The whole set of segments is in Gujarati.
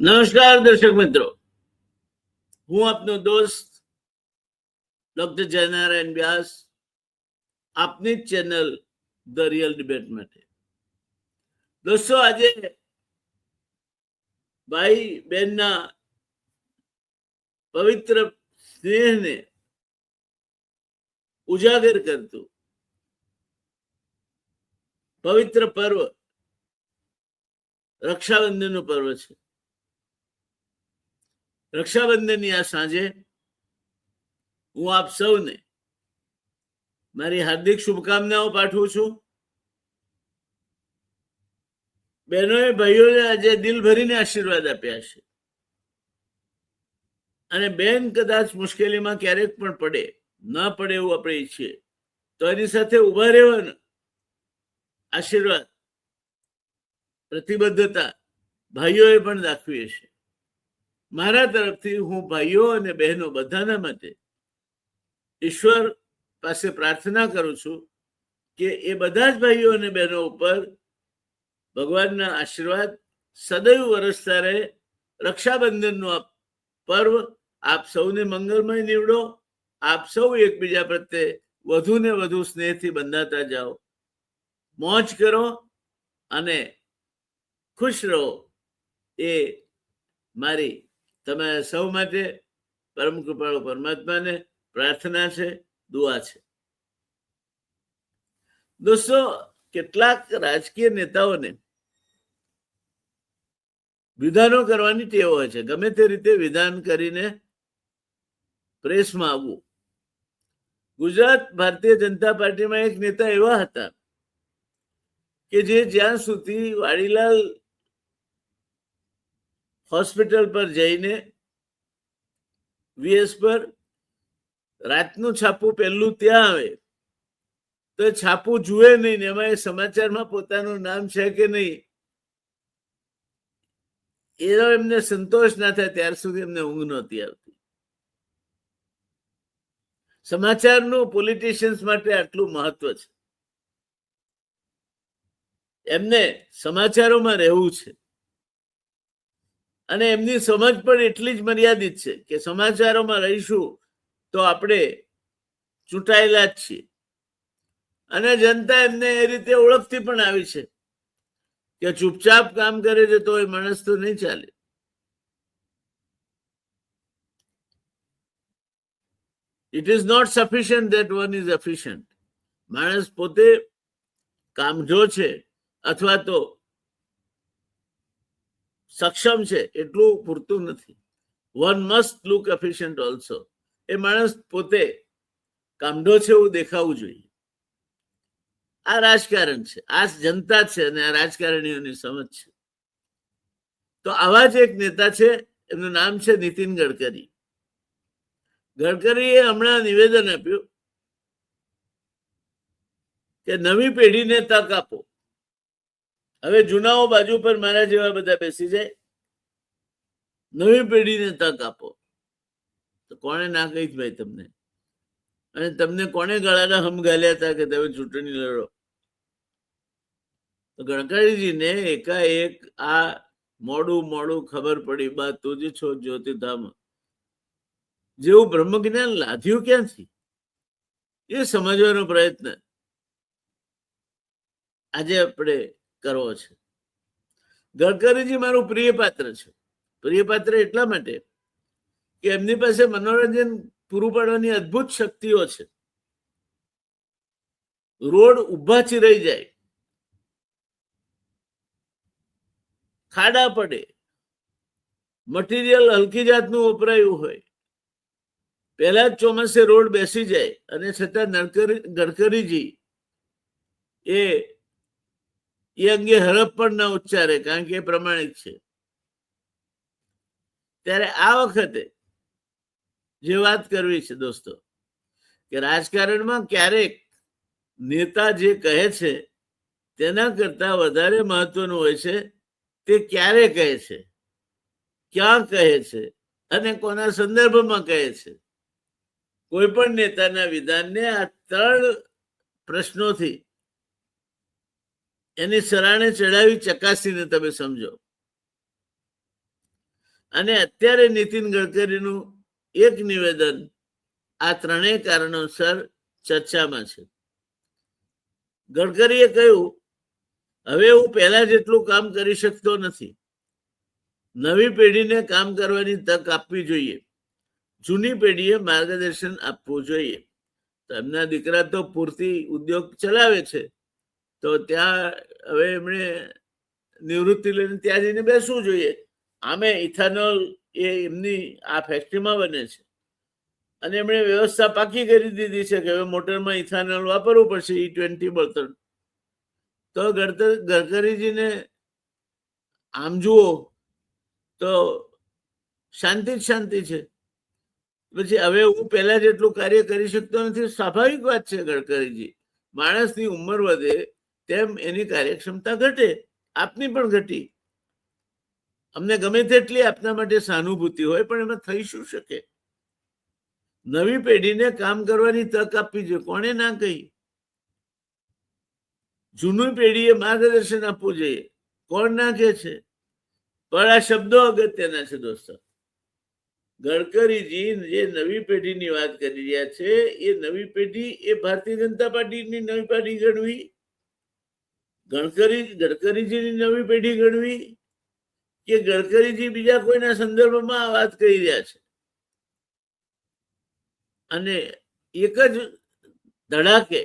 નમસ્કાર દર્શક મિત્રો, હું આપનો દોસ્ત ડોક્ટર જયનારાયણ વ્યાસ, આપની જ ચેનલ ધ રિયલ ડિબેટ માટે. દોસ્તો, આજે ભાઈ બહેનના પવિત્ર સ્નેહને ઉજાગર કરતું પવિત્ર પર્વ રક્ષાબંધનનું પર્વ છે. રક્ષાબંધનની આ સાંજે હું આપ સૌને મારી હાર્દિક શુભકામનાઓ પાઠવું છું. બહેનોએ ભાઈઓને આજે દિલ ભરીને આશીર્વાદ આપ્યા છે, અને બેન કદાચ મુશ્કેલીમાં ક્યારેક પણ પડે, ના પડે એવું આપણે ઈચ્છીએ, તો એની સાથે ઉભા રહેવાના આશીર્વાદ, પ્રતિબદ્ધતા ભાઈઓએ પણ દાખવી છે. મારા તરફથી હું ભાઈઓ અને બહેનો બધાના માટે ઈશ્વર પાસે પ્રાર્થના કરું છું કે એ બધા જ ભાઈઓ અને બહેનો ઉપર ભગવાનના આશીર્વાદ સદૈવ વરસતા રહે. રક્ષાબંધનનું આ પર્વ આપ સૌને મંગલમય નીવડો. આપ સૌ એકબીજા પ્રત્યે વધુ ને વધુ સ્નેહથી બંધાતા જાઓ, મોજ કરો અને ખુશ રહો. એ મારી તમારા સૌ માટે પરમ કૃપાળુ પરમાત્માને પ્રાર્થના છે, દુઆ છે. દોસ્તો, કેટલાક રાજકીય નેતાઓને વિધાનો કરવાની ટેવ હોય છે. ગમે તે રીતે વિધાન કરીને પ્રેસમાં આવવું. ગુજરાત ભારતીય જનતા પાર્ટીમાં એક નેતા એવા હતા કે જે જ્યાં સુધી વાડીલાલ હોસ્પિટલ પર જઈને વીએસ પર રાતનું છાપું પહેલું ત્યાં આવે તો છાપું જુએ નહીં, ને એમાં એ સમાચારમાં પોતાનું નામ છે કે નહીં એનો એમને સંતોષ ના થાય ત્યાર સુધી એમને ઊંઘ નહોતી આવતી. સમાચારનું પોલિટિશિયન્સ માટે આટલું મહત્વ છે. એમને સમાચારોમાં રહેવું છે, અને એમની સમજ પણ એટલી જ મર્યાદિત છે કે સમાચારોમાં રહીશું તો આપણે ચૂંટાયેલા જ છીએ, અને જનતા એમને એ રીતે ઓળખતી પણ આવી છે કે ચૂપચાપ કામ કરે છે તો એ માણસ તો નહીં ચાલે. It is not sufficient that one is efficient. માણસ પોતે કામજો છે અથવા તો સક્ષમ છે એટલું પૂરતું નથી. One must look efficient also. એ માણસ પોતે કામઢો છે એવું દેખાવું જોઈએ. આ રાજકારણ છે, આ જનતા છે, અને આ રાજકારણીઓની સમજ છે. તો આવા જ એક નેતા છે, એમનું નામ છે નીતિન ગડકરી. ગડકરીએ હમણાં નિવેદન આપ્યું કે નવી પેઢીને તક આપો. હવે જૂનાઓ બાજુ પર મારા જેવા બધા બેસી જાય, નવી પેઢીને તક આપો. તો કોણે ના કહી ભાઈ તમને? અને તમને કોણે ગળાના હમ ગાલ્યા હતા કે તમે ચૂંટણી લડો? તો ગડકરીજીને એકાએક આ મોડું ખબર પડી, બાદ તું જ છો જ્યોતિધામ જેવું બ્રહ્મજ્ઞાન લાદ્યું ક્યાંથી? એ સમજવાનો પ્રયત્ન આજે આપણે કરવો છે. ગડકરીજી મારું પ્રિય પાત્ર છે. પ્રિય પાત્ર એટલા માટે કે એમની પાસે મનોરંજન પૂરું પાડવાની અદ્ભુત શક્તિઓ છે. રોડ ઉભા ચીરાઈ જાય, ખાડા પડે, મટીરિયલ હલકી જાતનું વપરાયું હોય, પહેલા જ ચોમાસે રોડ બેસી જાય, અને છતાં ગડકરીજી એ અંગે હરફ પણ ના ઉચ્ચારે, કારણ કે એ પ્રમાણિક છે. ત્યારે આ વખતે જે વાત કરવી છે દોસ્તો, કે રાજકારણમાં ક્યારેક નેતા જે કહે છે તેના કરતા વધારે મહત્વનું હોય છે તે ક્યારે કહે છે, ક્યાં કહે છે, અને કોના સંદર્ભમાં કહે છે. કોઈ પણ નેતાના વિધાનને આ 3 પ્રશ્નોથી એની સરાણે ચડાવી ચકાસીને તમે સમજો. અને અત્યારે નીતિન ગડકરીનું એક નિવેદન આ ત્રણેય કારણોસર ચર્ચામાં છે. ગડકરીએ કહ્યું, હવે હું પહેલા જેટલું કામ કરી શકતો નથી. નવી પેઢીને કામ કરવાની તક આપવી જોઈએ. જૂની પેઢીએ માર્ગદર્શન આપવું જોઈએ. તો એમના દીકરા તો પૂરતી ઉદ્યોગ ચલાવે છે, તો ત્યાં હવે એમણે નિવૃત્તિ લઈને ત્યાં જઈને બેસવું જોઈએ. આમે ઇથાનોલ એ એમની આ ફેક્ટરીમાં બને છે અને એમણે વ્યવસ્થા પાકી કરી દીધી છે કે હવે મોટરમાં ઇથાનોલ વાપરવું પડશે, E20 બળતણ. તો ગડકરીજીને આમ જુઓ તો શાંતિ જ શાંતિ છે. પછી હવે હું પહેલા જેટલું કાર્ય કરી શકતો નથી, સ્વાભાવિક વાત છે. ગડકરીજી, માણસની ઉંમર વધે તેમ એની કાર્યક્ષમતા ઘટે. આપની પણ ઘટી. અમને ગમે તેટલી આપના માટે સહાનુભૂતિ હોય, પણ એમાં થઈ શું શકે? નવી પેઢીને કામ કરવાની તક આપવી જોઈએ. કોણે ના કહી? જૂની પેઢીએ માર્ગદર્શન આપવું જોઈએ. કોણ ના કહે છે? પણ આ શબ્દો અગત્યના છે દોસ્તો. ગડકરીજી જે નવી પેઢીની વાત કરી રહ્યા છે, એ નવી પેઢી એ ભારતીય જનતા પાર્ટીની નવી પેઢી ગણવી, ગડકરીજીની નવી પેઢી ગણવી, કે ગડકરીજી બીજા કોઈના સંદર્ભમાં આ વાત કહી રહ્યા છે? અને એક જ ધડાકે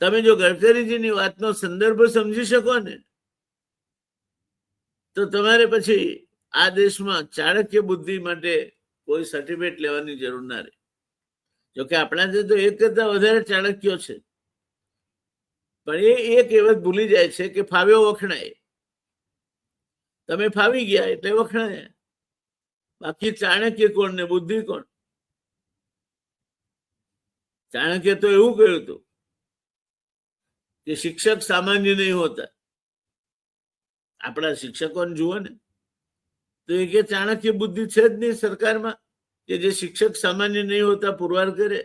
તમે જો ગડકરીજીની વાતનો સંદર્ભ સમજી શકો ને, તો તમારે પછી આ દેશમાં ચાણક્ય બુદ્ધિ માટે કોઈ સર્ટિફિકેટ લેવાની જરૂર ના રહે. જોકે આપણા જે તો એક કરતા વધારે ચાણક્યો છે, પણ એ કહેવત ભૂલી જાય છે કે ફાવ્યો વખણાય. તમે ફાવી ગયા એટલે વખણાય. બાકી ચાણક્ય કોણ ને બુદ્ધિ કોણ? ચાણક્ય તો એવું કહ્યું હતું કે શિક્ષક સામાન્ય નહીં હોતા. આપણા શિક્ષકોને જુઓ ને, તો એ કે ચાણક્ય બુદ્ધિ છે જ નહીં સરકારમાં, કે જે શિક્ષક સામાન્ય નહીં હોતા પુરવાર કરે.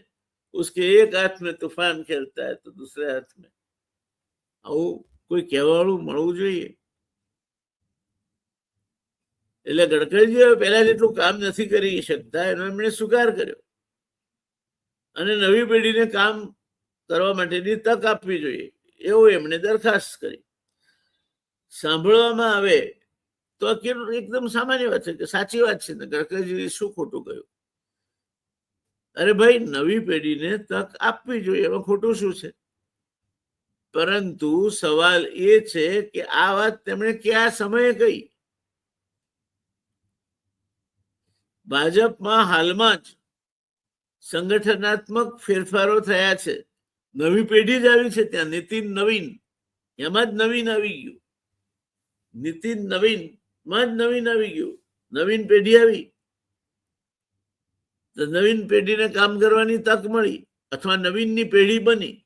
उसके एक हाथ में तूफान खेलता है तो दूसरे हाथ में. આવું કોઈ કહેવાળું મળવું જોઈએ. એટલે ગડકરીજી પહેલા જેટલું કામ નથી કરી શકતા એનો એમણે સ્વીકાર કર્યો અને નવી પેઢીને કામ કરવા માટેની તક આપવી જોઈએ એવું એમણે દરખાસ્ત કરી. સાંભળવામાં આવે તો એકદમ સામાન્ય વાત છે કે સાચી વાત છે ને, ગડકરીજી શું ખોટું કહ્યું? અરે ભાઈ, નવી પેઢીને તક આપવી જોઈએ, એમાં ખોટું શું છે? પરંતુ સવાલ એ છે કે આ વાત તેમણે કયા સમયે કહી? ભાજપમાં હાલમાં જ સંગઠનાત્મક ફેરફારો થયા છે. નવી પેઢી જ આવી છે ત્યાં. નીતિન નવીન, એમાં જ નવીન આવી ગયું. નીતિન નવીન માં જ નવીન આવી ગયું. નવીન પેઢી આવી તો નવીન પેઢીને કામ કરવાની તક મળી, અથવા નવીનની પેઢી બની.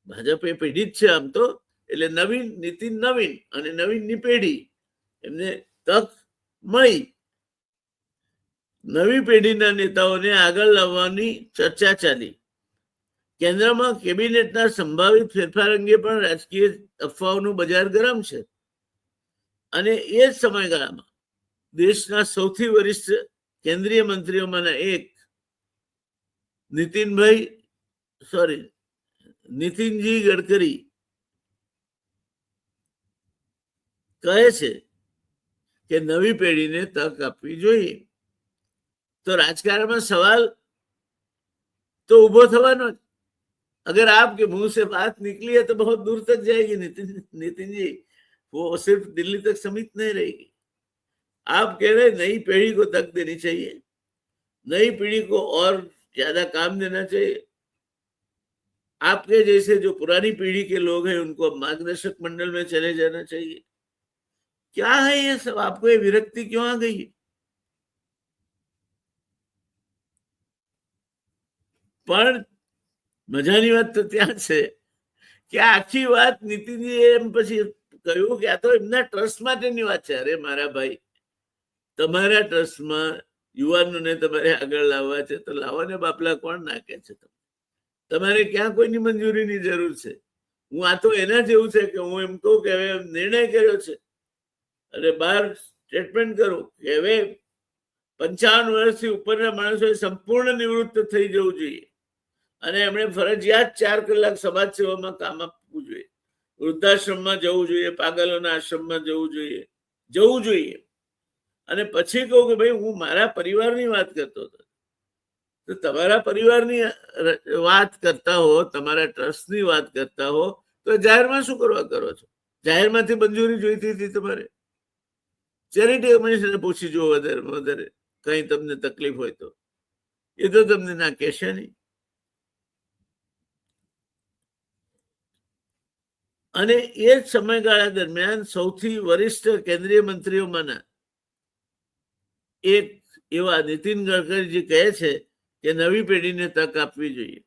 ભાજપ એ પેઢી જ છે આમ તો. એટલે નવીન, નીતિન નવીન અને નવીનની પેઢી, એમને તક મળી. નવી પેઢીના નેતાઓને આગળ લાવવાની ચર્ચા ચાલી. કેન્દ્રમાં કેબિનેટના સંભવિત ફેરફાર અંગે પણ રાજકીય અફવાઓનું બજાર ગરમ છે. અને એ જ સમયગાળામાં દેશના સૌથી વરિષ્ઠ કેન્દ્રીય મંત્રીઓમાંના એક નીતિનજી ગડકરી કહે છે કે નવી પેઢીને તક આપવી જોઈએ. તો રાજકારણમાં સવાલ तो उभो थवानो. अगर आपके मुंह से बात निकली है तो बहुत दूर तक जाएगी नितिन जी, वो सिर्फ दिल्ली तक सीमित नहीं रहेगी. आप कह रहे नई पीढ़ी को तक देनी चाहिए, नई पीढ़ी को और ज्यादा काम देना चाहिए. आपके जैसे जो पुरानी पीढ़ी के लोग हैं उनको मार्गदर्शक मंडल में चले जाना चाहिए. क्या है ये सब? आपको ये विरक्ति क्यों आ गई? પણ મજાની વાત તો ત્યાં છે કે આખી વાત નીતિનજી એમ પછી કહ્યું કે આ તો એમના ટ્રસ્ટ માટેની વાત છે. અરે મારા ભાઈ, તમારા ટ્રસ્ટમાં યુવાનોને તમારે આગળ લાવવા છે તો લાવો ને બાપલા, કોણ નાખે છે? તમારે ક્યાં કોઈની મંજૂરીની જરૂર છે? હું આ તો એના જેવું છે કે હું એમ કહું કે હવે નિર્ણય કર્યો છે અને 12 સ્ટેટમેન્ટ કરું કે હવે 55 વર્ષથી ઉપરના માણસોએ સંપૂર્ણ નિવૃત્ત થઈ જવું જોઈએ અને એમણે ફરજિયાત 4 કલાક સમાજ સેવામાં કામ આપવું જોઈએ, વૃદ્ધાશ્રમમાં જવું જોઈએ, પાગલોના આશ્રમમાં જવું જોઈએ. અને પછી કહું કે ભાઈ હું મારા પરિવારની વાત કરતો હતો, તો તમારા પરિવારની વાત કરતા હો, તમારા ટ્રસ્ટની વાત કરતા હો, તો જાહેરમાં શું કરવા કરો છો? જાહેરમાંથી મંજૂરી જોઈતી હતી તમારે? ચેરિટી કમિશનને પૂછી જુઓ વધારે કઈ તમને તકલીફ હોય તો, એ તો તમને ના કહેશે નહીં. અને એ જ સમયગાળા દરમિયાન સૌથી વરિષ્ઠ કેન્દ્રીય મંત્રીઓમાંના એક એવા નીતિન ગડકરીજી કહે છે કે નવી પેઢીને તક આપવી જોઈએ.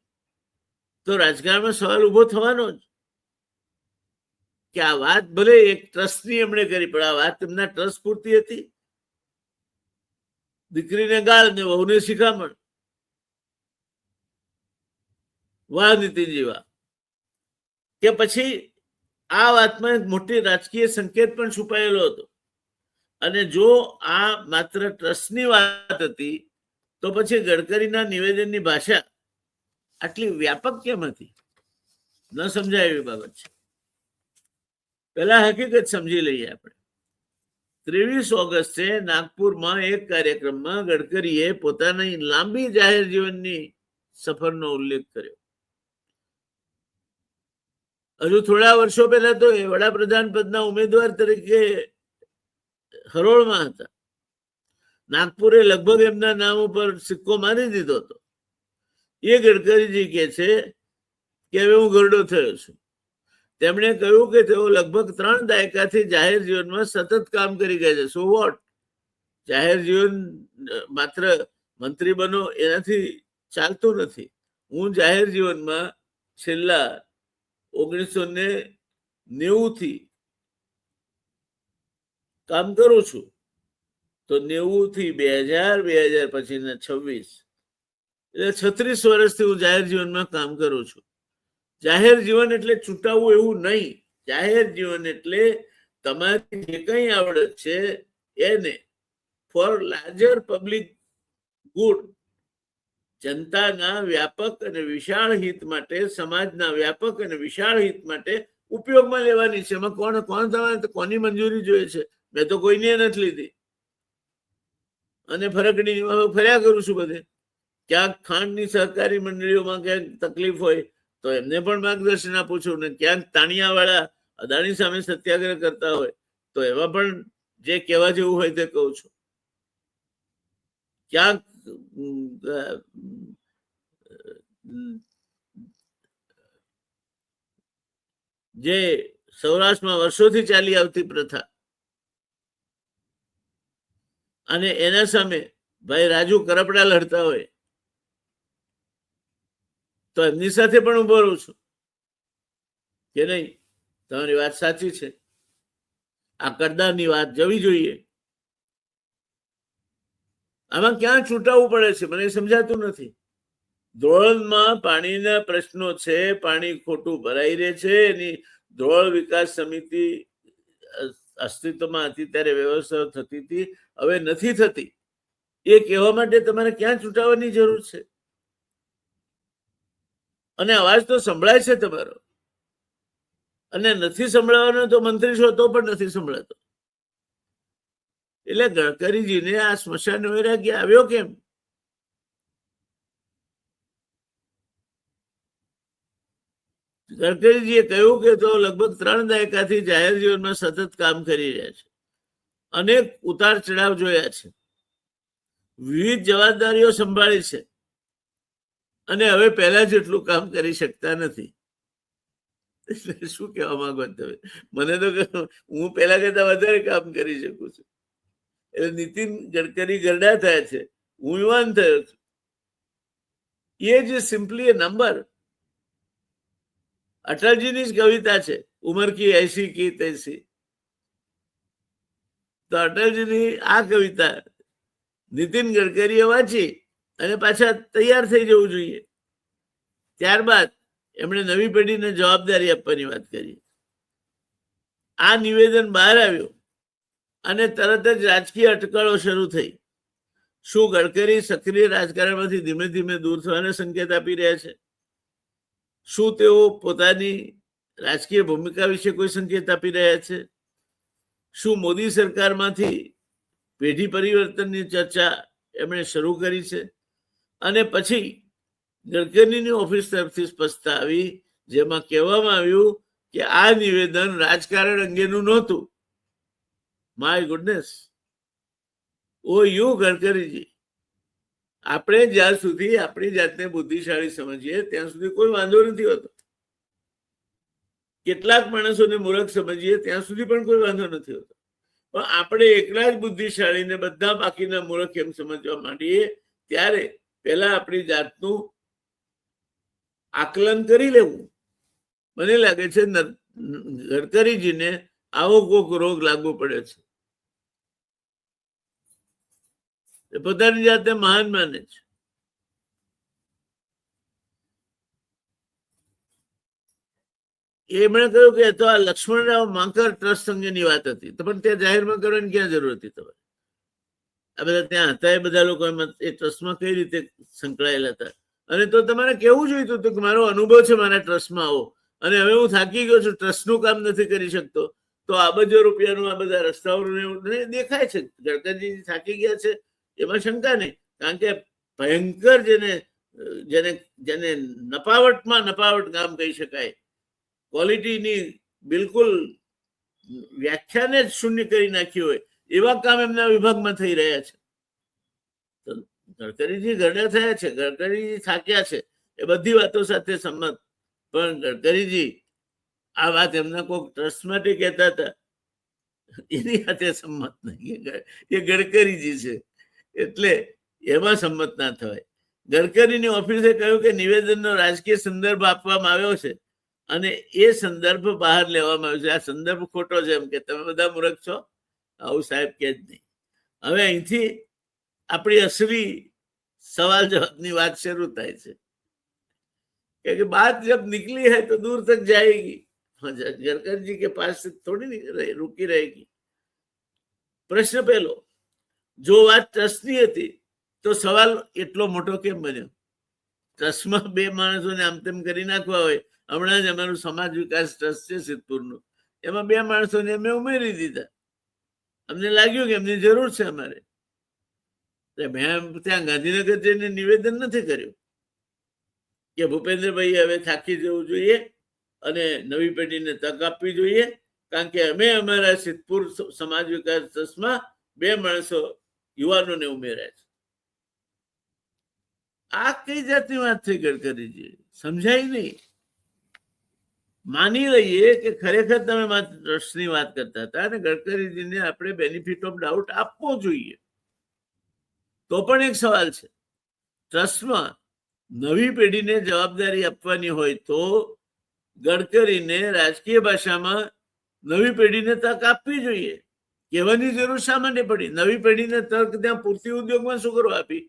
તો રાજકારણમાં સવાલ ઉભો થવાનો જ કે આ વાત ભલે એક ટ્રસ્ટની એમણે કરી, પણ આ વાત એમના ટ્રસ્ટ પૂરતી હતી? દીકરીને ગાળ ને વહુને શિખામણ. વાહ નીતિનજી વાહ. કે પછી આ વાતમાં એક મોટી રાજકીય સંકેત પણ છુપાયેલો હતો. અને જો આ માત્ર ટ્રસ્ટની વાત હતી તો પછી ગડકરીના નિવેદનની ભાષા આટલી વ્યાપક કેમ હતી? ન સમજાય એવી બાબત છે. પહેલા હકીકત સમજી લઈએ આપણે. 23 ઓગસ્ટે નાગપુરમાં એક કાર્યક્રમમાં ગડકરીએ પોતાની લાંબી જાહેર જીવનની સફરનો ઉલ્લેખ કર્યો. હજુ થોડા વર્ષો પહેલા તો એ વડાપ્રધાન પદના ઉમેદવાર તરીકે હરોળમાં હતા. નાગપુરે લગભગ એમના નામ ઉપર સિક્કો મારી દીધો હતો. એ ગડકરીજી કહે છે કે હવે હું ગરડો થયો છું. તેમણે કહ્યું કે તેઓ લગભગ 3 દાયકાથી જાહેર જીવનમાં સતત કામ કરી ગયા છે. So what? જાહેર જીવન માત્ર મંત્રી બનો એનાથી ચાલતું નથી. હું જાહેર જીવનમાં છેલ્લા 1990 થી કામ કરું છું. તો 90 થી 2000, 2000 પછીના 26, એટલે 36 વર્ષથી હું જાહેર જીવનમાં કામ કરું છું. જાહેર જીવન એટલે છૂટાવવું એવું નહીં. જાહેર જીવન એટલે તમારી જે કંઈ આવડત છે એને ફોર લાર્જર પબ્લિક ગુડ, જનતાના વ્યાપક અને વિશાળ હિત માટે, સમાજના વ્યાપક અને વિશાળ હિત માટે ઉપયોગમાં લેવાની છે. એમાં કોણ તમારે કોની મંજૂરી જોઈએ છે? મેં તો કોઈની નથી લીધી. અને ફરકની ફર્યા કરું છું બધે. ક્યાંક ખાંડની સહકારી મંડળીઓમાં ક્યાંક તકલીફ હોય તો એમને પણ માર્ગદર્શન આપું છું. ને ક્યાંક તાણિયાવાળા અદાણી સામે સત્યાગ્રહ કરતા હોય તો એમાં પણ જે કહેવા જેવું હોય તે કહું છું. ક્યાંક જે સૌરાષ્ટ્રમાં વર્ષોથી ચાલી આવતી પ્રથા અને એના સામે ભાઈ રાજુ કરપડા લડતા હોય તો એમની સાથે પણ ઉભો રહું છું કે નહીં, તમારી વાત સાચી છે, આ કરદારની વાત જવી જોઈએ. આમાં ક્યાં છૂટાવવું પડે છે મને સમજાતું નથી. ધ્રોળમાં પાણીના પ્રશ્નો છે, પાણી ખોટું ભરાઈ રહે છે. એની ધ્રોળ વિકાસ સમિતિ અસ્તિત્વમાં હતી ત્યારે વ્યવસ્થા થતી હતી, હવે નથી થતી. એ કહેવા માટે તમારે ક્યાં છૂટાવવાની જરૂર છે? અને અવાજ તો સંભળાય છે તમારો, અને નથી સંભળાવાનો તો મંત્રી છો તો પણ નથી સંભળાતો. એટલે ગડકરીજીને આ સ્મશાન વૈરાગ્ય આવ્યો કેમ? ગડકરીજીએ કહ્યું કે તો લગભગ 3 દાયકાથી જાહેર જીવનમાં સતત કામ કરી રહ્યા છે. અનેક ઉતાર ચઢાવ જોયા છે, વિવિધ જવાબદારીઓ સંભાળી છે, અને હવે પહેલા જેટલું કામ કરી શકતા નથી. શું કહેવા માંગો તમે? મને તો હું પહેલા કરતા વધારે કામ કરી શકું છું. એટલે નીતિન ગડકરી ગરડા થયા છે, હું યુવાન થયો છું. Age is simply a number. અટલજીની જ કવિતા છે, ઉમર કી એસી કી તૈસી. તો અટલજીની આ કવિતા નીતિન ગડકરીએ વાંચી અને પાછા તૈયાર થઈ જવું જોઈએ. ત્યારબાદ એમણે નવી પેઢીને જવાબદારી આપવાની વાત કરી. આ નિવેદન બહાર આવ્યું અને તરત જ રાજકીય અટકળો શરૂ થઈ. શું ગડકરી સક્રિય રાજકારણમાંથી ધીમે ધીમે દૂર થવાના સંકેત આપી રહ્યા છે? શું તેઓ પોતાની રાજકીય ભૂમિકા વિશે કોઈ સંકેત આપી રહ્યા છે? શું મોદી સરકારમાંથી પેઢી પરિવર્તનની ચર્ચા એમણે શરૂ કરી છે? અને પછી ગડકરીની ઓફિસ તરફથી સ્પષ્ટતા આવી, જેમાં કહેવામાં આવ્યું કે આ નિવેદન રાજકારણ અંગેનું નહોતું. માય ગુડનેસ, ઓ યુ ગડકરીજી, આપણે જ્યાં સુધી આપણી જાતને બુદ્ધિશાળી સમજીએ ત્યાં સુધી કોઈ વાંધો નથી હોતો. કેટલાક માણસોને મૂર્ખ સમજીએ ત્યાં સુધી પણ કોઈ વાંધો નથી હોતો. પણ આપણે એકલા જ બુદ્ધિશાળીને બધા બાકીના મૂર્ખ એમ સમજવા માંડીએ ત્યારે પહેલા આપણી જાતનું આકલન કરી લેવું. મને લાગે છે ગડકરીજીને આવો કોક રોગ લાગુ પડ્યો છે. એ પોતાની જાતને મહાન માને છે. એમણે કહ્યું કે તો આ લક્ષ્મણરાવ માંકર ટ્રસ્ટ અંગેની વાત હતી, તો પણ ત્યાં જાહેરમાં કરવાની ક્યાં જરૂર હતી તમારે? આ બધા ત્યાં હતા એ બધા લોકો એ ટ્રસ્ટમાં કઈ રીતે સંકળાયેલા હતા? અને તો તમારે કેવું જોઈતું હતું કે મારો અનુભવ છે, મારા ટ્રસ્ટમાં આવો, અને હવે હું થાકી ગયો છું, ટ્રસ્ટનું કામ નથી કરી શકતો, તો અબજો રૂપિયાનું આ બધા રસ્તાઓને દેખાય છે. ગડકરીજી થાકી ગયા છે એમાં શંકા નહીં, કારણ કે ભયંકર જેને જેને જેને નપાવટમાં નપાવટ કામ કહી શકાય, ક્વોલિટીની બિલકુલ વ્યાખ્યાને જ શૂન્ય કરી નાખી હોય એવા કામ એમના વિભાગમાં થઈ રહ્યા છે. ગડકરીજી ગરડા થયા છે, ગડકરીજી થાક્યા છે, એ બધી વાતો સાથે સંમત. પણ ગડકરીજી આ વાત એમના કોઈક ટ્રસ્ટ માટે કહેતા હતા, એની સાથે સંમત નહીં. એ ગડકરીજી છે એટલે એમાં સંમત ના થવાય. ગડકરીની ઓફિસે કહ્યું કે નિવેદનનો રાજકીય સંદર્ભ આપવામાં આવ્યો છે અને એ સંદર્ભ બહાર લેવામાં આવ્યો છે. આ સંદર્ભ ખોટો છે, એમ કે તમે બધા મૂર્ખ છો, આવું સાહેબ કે જ નહીં. હવે અહીંથી આપણી અસલી સવાલ જવાબની વાત શરૂ થાય છે કે बात जब निकली है तो दूर तक जाएगी. गडकरी जी के पास थोड़ी नहीं रुकी रहेगी. પ્રશ્ન પહેલો, જો વાત ટ્રસ્ટની હતી તો સવાલ એટલો મોટો કેમ બન્યો? ટ્રસ્ટમાં બે માણસોને આમ તેમ કરી નાખવા હોય. હમણાં જ અમારું સમાજ વિકાસ ટ્રસ્ટ છે સિદ્ધપુરનું, એમાં બે માણસોને અમે ઉમેરી દીધા. અમને લાગ્યું કે એમની જરૂર છે અમારે. મેં ત્યાં ગાંધીનગર જઈને નિવેદન નથી કર્યું કે ભૂપેન્દ્રભાઈ હવે થાકી જવું જોઈએ અને નવી પેઢીને તક આપવી જોઈએ, કારણ કે અમે અમારા સિદ્ધપુર સમાજ વિકાસ ટ્રસ્ટમાં બે માણસો યુવાનોને ઉમેર્યા છે. આ કઈ જાતની વાત થઈ ગડકરીજી? સમજાય નહીં. માની લઈએ કે ખરેખર તમે માત્ર ટ્રસ્ટની વાત કરતા હતા અને ગડકરીજીને આપણે બેનિફિટ ઓફ ડાઉટ આપવો જોઈએ. તો પણ એક સવાલ છે, ટ્રસ્ટમાં નવી પેઢીને જવાબદારી આપવાની હોય તો ગડકરીને રાજકીય ભાષામાં નવી પેઢીને તક આપવી જોઈએ. કહેવાની જરૂર શા માટે પડી? નવી પેઢીને તક ત્યાં પૂરતી ઉદ્યોગમાં શું કરવા આપી?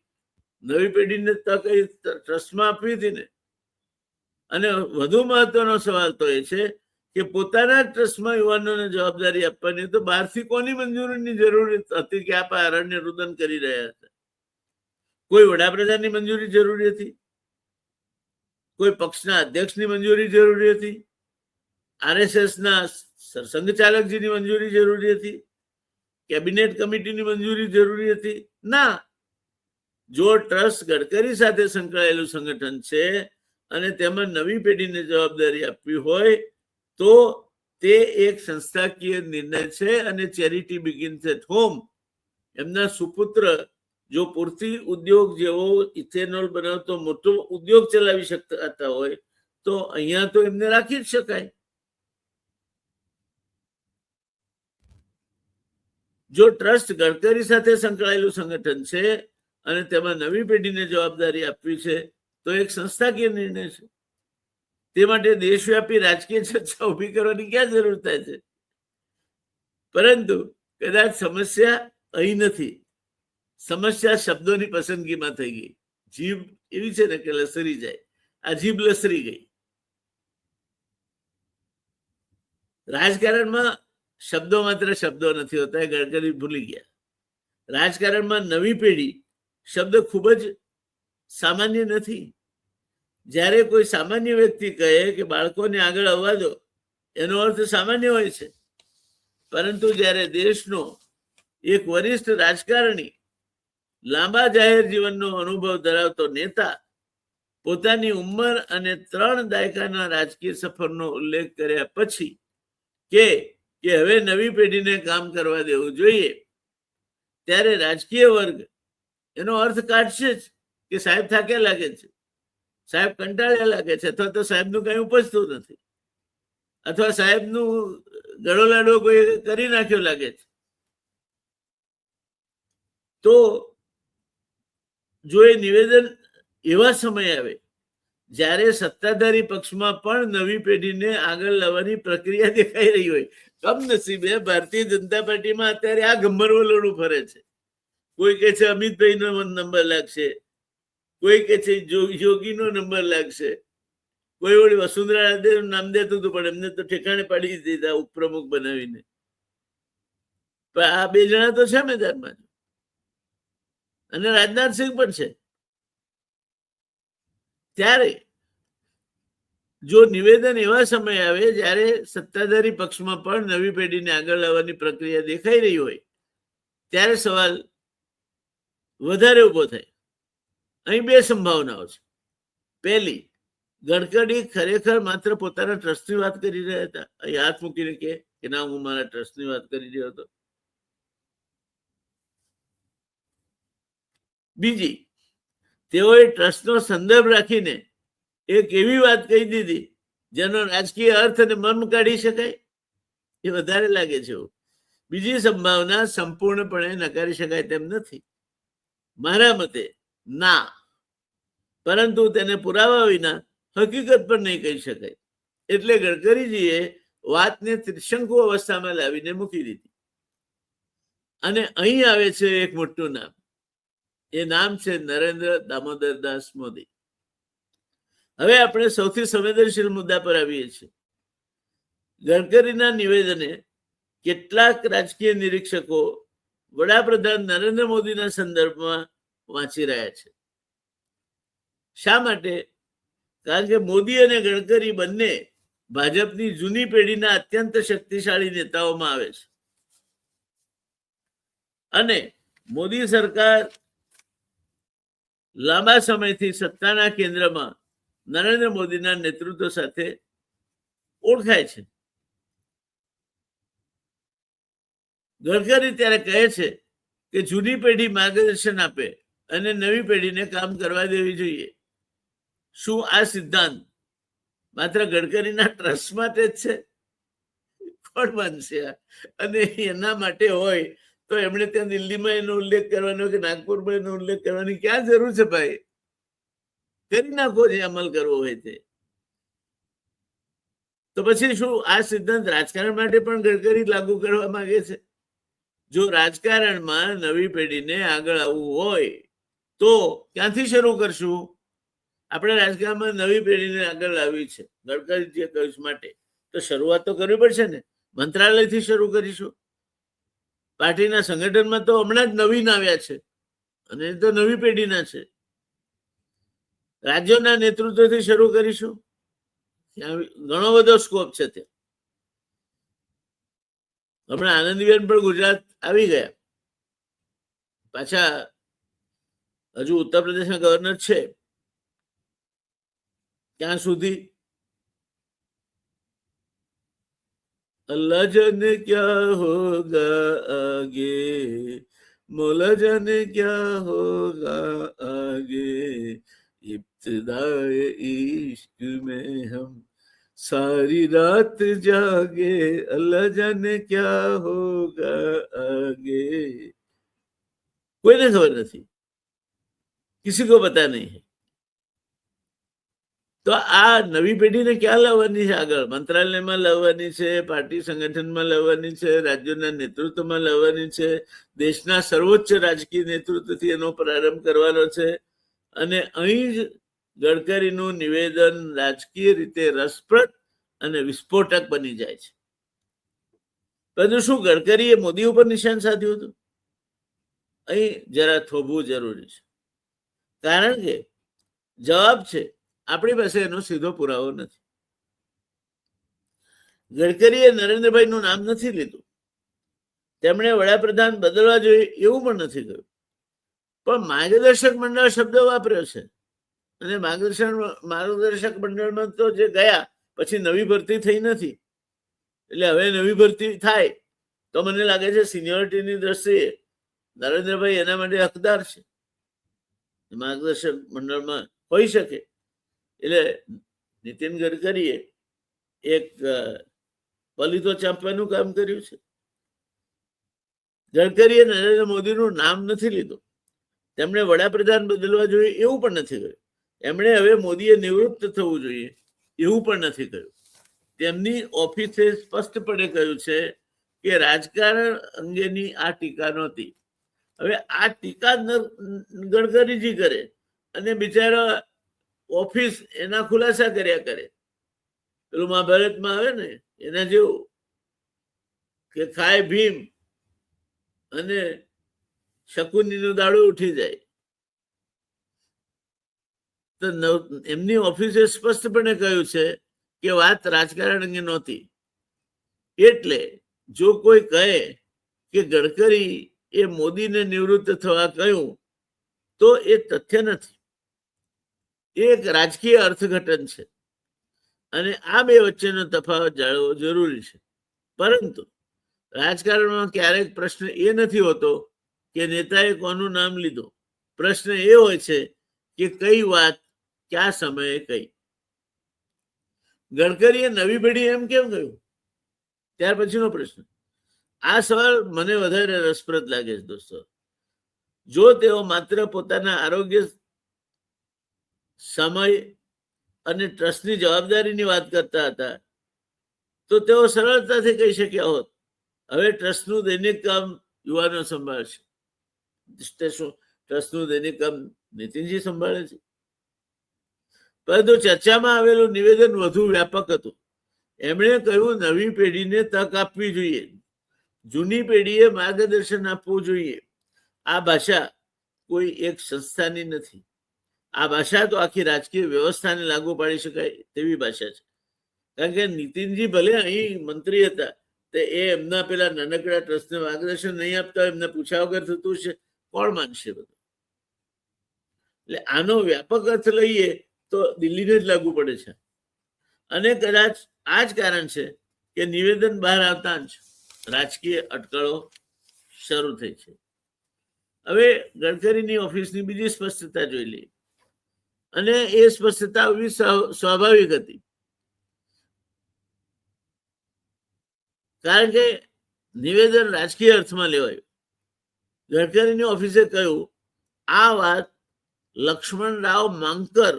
નવી પેઢીને તક એ ટ્રસ્ટમાં આપવી હતી ને. અને વધુ મહત્વનો સવાલ તો એ છે કે પોતાના ટ્રસ્ટમાં યુવાનોને જવાબદારી આપવાની, તો બહારથી કોની મંજૂરીની જરૂર હતી કે આપ અરણ્ય રુદન કરી રહ્યા હતા? કોઈ વડાપ્રધાનની મંજૂરી જરૂરી હતી? કોઈ પક્ષના અધ્યક્ષની મંજૂરી જરૂરી હતી? આરએસએસના સંઘચાલકજીની મંજૂરી જરૂરી હતી? કેબિનેટ કમિટીની મંજૂરી જરૂરી હતી? ના. જો ટ્રસ્ટ ગડકરી સાથે સંકળાયેલું સંગઠન છે અને તેમાં નવી પેઢીને જવાબદારી આપવી હોય તો તે એક સંસ્થાકીય નિર્ણય છે. અને ચેરિટી બિગિન્સ એટ હોમ. એમના સુપુત્ર જો પૂરતી ઉદ્યોગ જેવો ઇથેનોલ બનાવતો મોટો ઉદ્યોગ ચલાવી શકતા હોય તો અહીંયા તો એમને રાખી જ શકાય. જો ટ્રસ્ટ ગડકરી સાથે સંકળાયેલું સંગઠન છે અને તેમાં નવી પેઢીને જવાબદારી આપવી છે તો એક સંસ્થાકીય નિર્ણય છે. તે માટે દેશવ્યાપી રાજકીય ચર્ચા ઉભી કરવાની ક્યાં જરૂર થાય છે? પરંતુ કદાચ સમસ્યા અહીં નથી, સમસ્યા શબ્દોની પસંદગીમાં થઈ ગઈ. જીભ એવી છે ને કે લસરી જાય. આ જીભ લસરી ગઈ. રાજકારણમાં શબ્દો માત્ર શબ્દો નથી હોતા, ગડકરી ભૂલી ગયા. રાજકારણમાં નવી પેઢી શબ્દ ખૂબ જ સામાન્ય નથી. જ્યારે કોઈ સામાન્ય વ્યક્તિ કહે કે બાળકોને આગળ આવવા દો, એનો અર્થ સામાન્ય હોય છે. પરંતુ જ્યારે દેશનો એક વરિષ્ઠ રાજકારણી, લાંબા જાહેર જીવનનો અનુભવ ધરાવતો નેતા પોતાની ઉંમર અને 3 દાયકાના રાજકીય સફરનો ઉલ્લેખ કર્યા પછી કે હવે નવી પેઢીને કામ કરવા દેવું જોઈએ, ત્યારે રાજકીય વર્ગ એનો અર્થ કાઢશે જ કે સાહેબ થાક્યા લાગે છે, સાહેબ કંટાળ્યા લાગે છે, અથવા તો સાહેબનું કઈ ઉપજતું નથી, અથવા સાહેબનું ગળો લાડવો કોઈ કરી નાખ્યો લાગે છે. તો જો એ નિવેદન એવા સમય આવે જ્યારે સત્તાધારી પક્ષમાં પણ નવી પેઢીને આગળ લાવવાની પ્રક્રિયા દેખાઈ રહી હોય, કમનસીબે ભારતીય જનતા પાર્ટીમાં અત્યારે આ ગમ્મરવલોડું ફરે છે. કોઈ કે છે અમિતભાઈનો નંબર લાગશે, કોઈ કે છે યોગીનો નંબર લાગશે, કોઈ વળી વસુંધરા નામ દેતું હતું પણ એમને તો ઠેકાણે પાડી દીધા ઉપપ્રમુખ બનાવીને. પણ આ 2 જણા તો છે મેદાનમાં, અને રાજનાથસિંહ પણ છે. ત્યારે જો નિવેદન એવા સમય આવે જ્યારે સત્તાધારી પક્ષમાં પણ નવી પેઢીને આગળ લાવવાની પ્રક્રિયા દેખાઈ રહી હોય, ત્યારે સવાલ વધારે ઉભો થાય. અહીં 2 સંભાવનાઓ છે. પહેલી, ગડકરી ખરેખર માત્ર પોતાના ટ્રસ્ટની વાત કરી રહ્યા હતા, અહીં હાથ મૂકીને કે ના, હું મારા ટ્રસ્ટની વાત કરી રહ્યો હતો. બીજી, તેઓએ ટ્રસ્ટનો સંદર્ભ રાખીને એક એવી વાત કહી દીધી જેનો રાજકીય અર્થ અને મર્મ કાઢી શકાય, એ વધારે લાગે છે. બીજી સંભાવના સંપૂર્ણપણે નકારી શકાય તેમ નથી. મારા મતે ના, પરંતુ તેને પુરાવા વિના હકીકત પણ નહીં કહી શકાય. એટલે ગડકરીજીએ વાતને ત્રિશંકુ અવસ્થામાં લાવીને મૂકી દીધી. અને અહીં આવે છે એક મોટું નામ. એ નામ છે નરેન્દ્ર દામોદર દાસ મોદી. હવે આપણે સૌથી સંવેદનશીલ મુદ્દા પર આવીએ છીએ. ગડકરીના નિવેદને કેટલાક રાજકીય નિરીક્ષકો વડાપ્રધાન નરેન્દ્ર મોદીના સંદર્ભમાં વાંચી રહ્યા છે. શા માટે? કારણ કે મોદી અને ગડકરી બંને ભાજપની જૂની પેઢીના અત્યંત શક્તિશાળી નેતાઓમાં આવે છે. અને મોદી સરકાર લાંબા સમયથી સત્તાના કેન્દ્રમાં નરેન્દ્ર મોદીના નેતૃત્વ સાથે ઓળખાય છે. ગડકરી ત્યારે કહે છે કે જૂની પેઢી માર્ગદર્શન આપે અને નવી પેઢીને કામ કરવા દેવી જોઈએ. શું આ સિદ્ધાંત માત્ર ગડકરીના ટ્રસ્ટ માટે જ છે? કોણ માનશે? અને એના માટે હોય તો એમણે ત્યાં દિલ્હીમાં એનો ઉલ્લેખ કરવાનો કે નાગપુરમાં એનો ઉલ્લેખ કરવાની ક્યાં જરૂર છે? ભાઈ, કરી નાખો જે અમલ કરવો હોય તે. તો પછી શું આ સિદ્ધાંત રાજકારણ માટે પણ ગડકરી લાગુ કરવા માંગે છે? જો રાજકારણમાં નવી પેઢીને આગળ આવવું હોય તો ક્યાંથી શરૂ કરશું? આપણે રાજકારણમાં નવી પેઢીને આગળ લાવવી છે ગડકરીજીએ કહ્યું માટે, તો શરૂઆત તો કરવી પડશે ને. મંત્રાલયથી શરૂ કરીશું. પાર્ટીના સંગઠનમાં તો હમણાં જ નવીન આવ્યા છે અને એ તો નવી પેઢીના છે. રાજ્યોના નેતૃત્વથી શરૂ કરીશું. ઘણો બધો સ્કોપ છે ત્યાં. હમણાં આનંદીબેન પણ ગુજરાત આવી ગયા, પાછા હજુ ઉત્તર પ્રદેશના ગવર્નર છે. ક્યાં સુધી? अल्लाह जाने क्या होगा आगे, मौला जाने क्या होगा आगे, इब्तिदाए इश्क में हम सारी रात जागे, अल्लाह जाने क्या होगा आगे. कोઈને ખબર નથી, किसी को पता नहीं है. તો આ નવી પેઢીને ક્યાં લાવવાની છે? આગળ મંત્રાલયમાં લાવવાની છે, પાર્ટી સંગઠનમાં લાવવાની છે, રાજ્યોના નેતૃત્વમાં લાવવાની છે, દેશના સર્વોચ્ચ રાજકીય નેતૃત્વથી એનો પ્રારંભ કરવાનો છે. અને અહીં જ ગડકરીનું નિવેદન રાજકીય રીતે રસપ્રદ અને વિસ્ફોટક બની જાય છે. પરંતુ શું ગડકરીએ મોદી ઉપર નિશાન સાધ્યું હતું? અહીં જરા થોભવું જરૂરી છે, કારણ કે જવાબ છે આપણી પાસે એનો સીધો પુરાવો નથી. ગડકરીએ નરેન્દ્રભાઈનું નામ નથી લીધું, તેમણે વડાપ્રધાન બદલવા જોઈએ એવું પણ નથી કહ્યું, પણ માર્ગદર્શક મંડળ શબ્દ વાપર્યો છે. અને માર્ગદર્શક મંડળમાં તો જે ગયા પછી નવી ભરતી થઈ નથી, એટલે હવે નવી ભરતી થાય તો મને લાગે છે સિનિયોરિટીની દ્રષ્ટિએ નરેન્દ્રભાઈ એના માટે હકદાર છે, માર્ગદર્શક મંડળમાં હોઈ શકે. એટલે નીતિન ગડકરીએ એક પલિતો ચાંપવાનું કામ કર્યું છે. ગડકરીએ નરેન્દ્ર મોદીનું નામ નથી લીધું, તેમણે વડાપ્રધાન બદલવા જોઈએ એવું પણ નથી કહ્યું, એમણે હવે મોદીએ નિવૃત્ત થવું જોઈએ એવું પણ નથી કહ્યું. તેમની ઓફિસે સ્પષ્ટપણે કહ્યું છે કે રાજકારણ અંગેની આ ટીકા નહોતી. હવે આ ટીકા ગડકરીજી કરે અને બિચારા ઓફિસ એના ખુલાસા કર્યા કરે. પેલું મહાભારતમાં આવે ને એના જેવું કે ખાય ભીમ અને શકુનીનું દાડું ઉઠી જાય. તો એમની ઓફિસે સ્પષ્ટપણે કહ્યું છે કે વાત રાજકારણ અંગે નહોતી. એટલે જો કોઈ કહે કે ગડકરી એ મોદીને નિવૃત્ત થવા કહ્યું તો એ તથ્ય નથી, એ એક રાજકીય અર્થઘટન છે અને આ બે વચ્ચેનો તફાવત જાણવો જરૂરી છે. પરંતુ રાજકારણમાં ક્યારેક પ્રશ્ન એ નથી હોતો કે નેતાએ કોનું નામ લીધું, પ્રશ્ન એ હોય છે કે કઈ વાત ક્યાં સમયે કઈ. ગડકરીએ નવી પેઢી એમ કેમ કહ્યું? ત્યાર પછીનો પ્રશ્ન. આ સવાલ મને વધારે રસપ્રદ લાગે છે દોસ્તો. જો તેઓ માત્ર પોતાના આરોગ્ય, સમય અને ટ્રસ્ટની જવાબદારીની વાત કરતા હતા તો તેઓ સરળતાથી કહી શક્યા હોત હવે ટ્રસ્ટનું દૈનિક કામ યુવાનો સંભાળશે. ટ્રસ્ટનું દૈનિક કામ નીતિનજી સંભાળે છે. પરંતુ ચર્ચામાં આવેલું નિવેદન વધુ વ્યાપક હતું. એમણે કહ્યું નવી પેઢીને તક આપવી જોઈએ, જૂની પેઢીએ માર્ગદર્શન આપવું જોઈએ. આ ભાષા કોઈ એક સંસ્થાની નથી, આ ભાષા તો આખી રાજકીય વ્યવસ્થાને લાગુ પાડી શકાય તેવી ભાષા છે. કારણ કે નીતિનજી ભલે અહીં મંત્રી હતા તે એમના પેલા નાનકડા ટ્રસ્ટને માર્ગદર્શન નહીં આપતા, એમને પૂછ્યા વગર થતું છે, કોણ માનશે બધું? એટલે આનો વ્યાપક અર્થ લઈએ તો દિલ્હીને જ લાગુ પડે છે. અને કદાચ આ જ કારણ છે કે નિવેદન બહાર આવતા જ રાજકીય અટકળો શરૂ થઈ છે. હવે ગડકરીની ઓફિસની બીજી સ્પષ્ટતા જોઈ લઈએ, અને એ સ્પષ્ટતા સ્વાભાવિક હતી. કારણ કે નિવેદન રાજકીય અર્થમાં લેવાયું. ગડકરીની ઓફિસે કહ્યું આ વાત લક્ષ્મણરાવ માંકર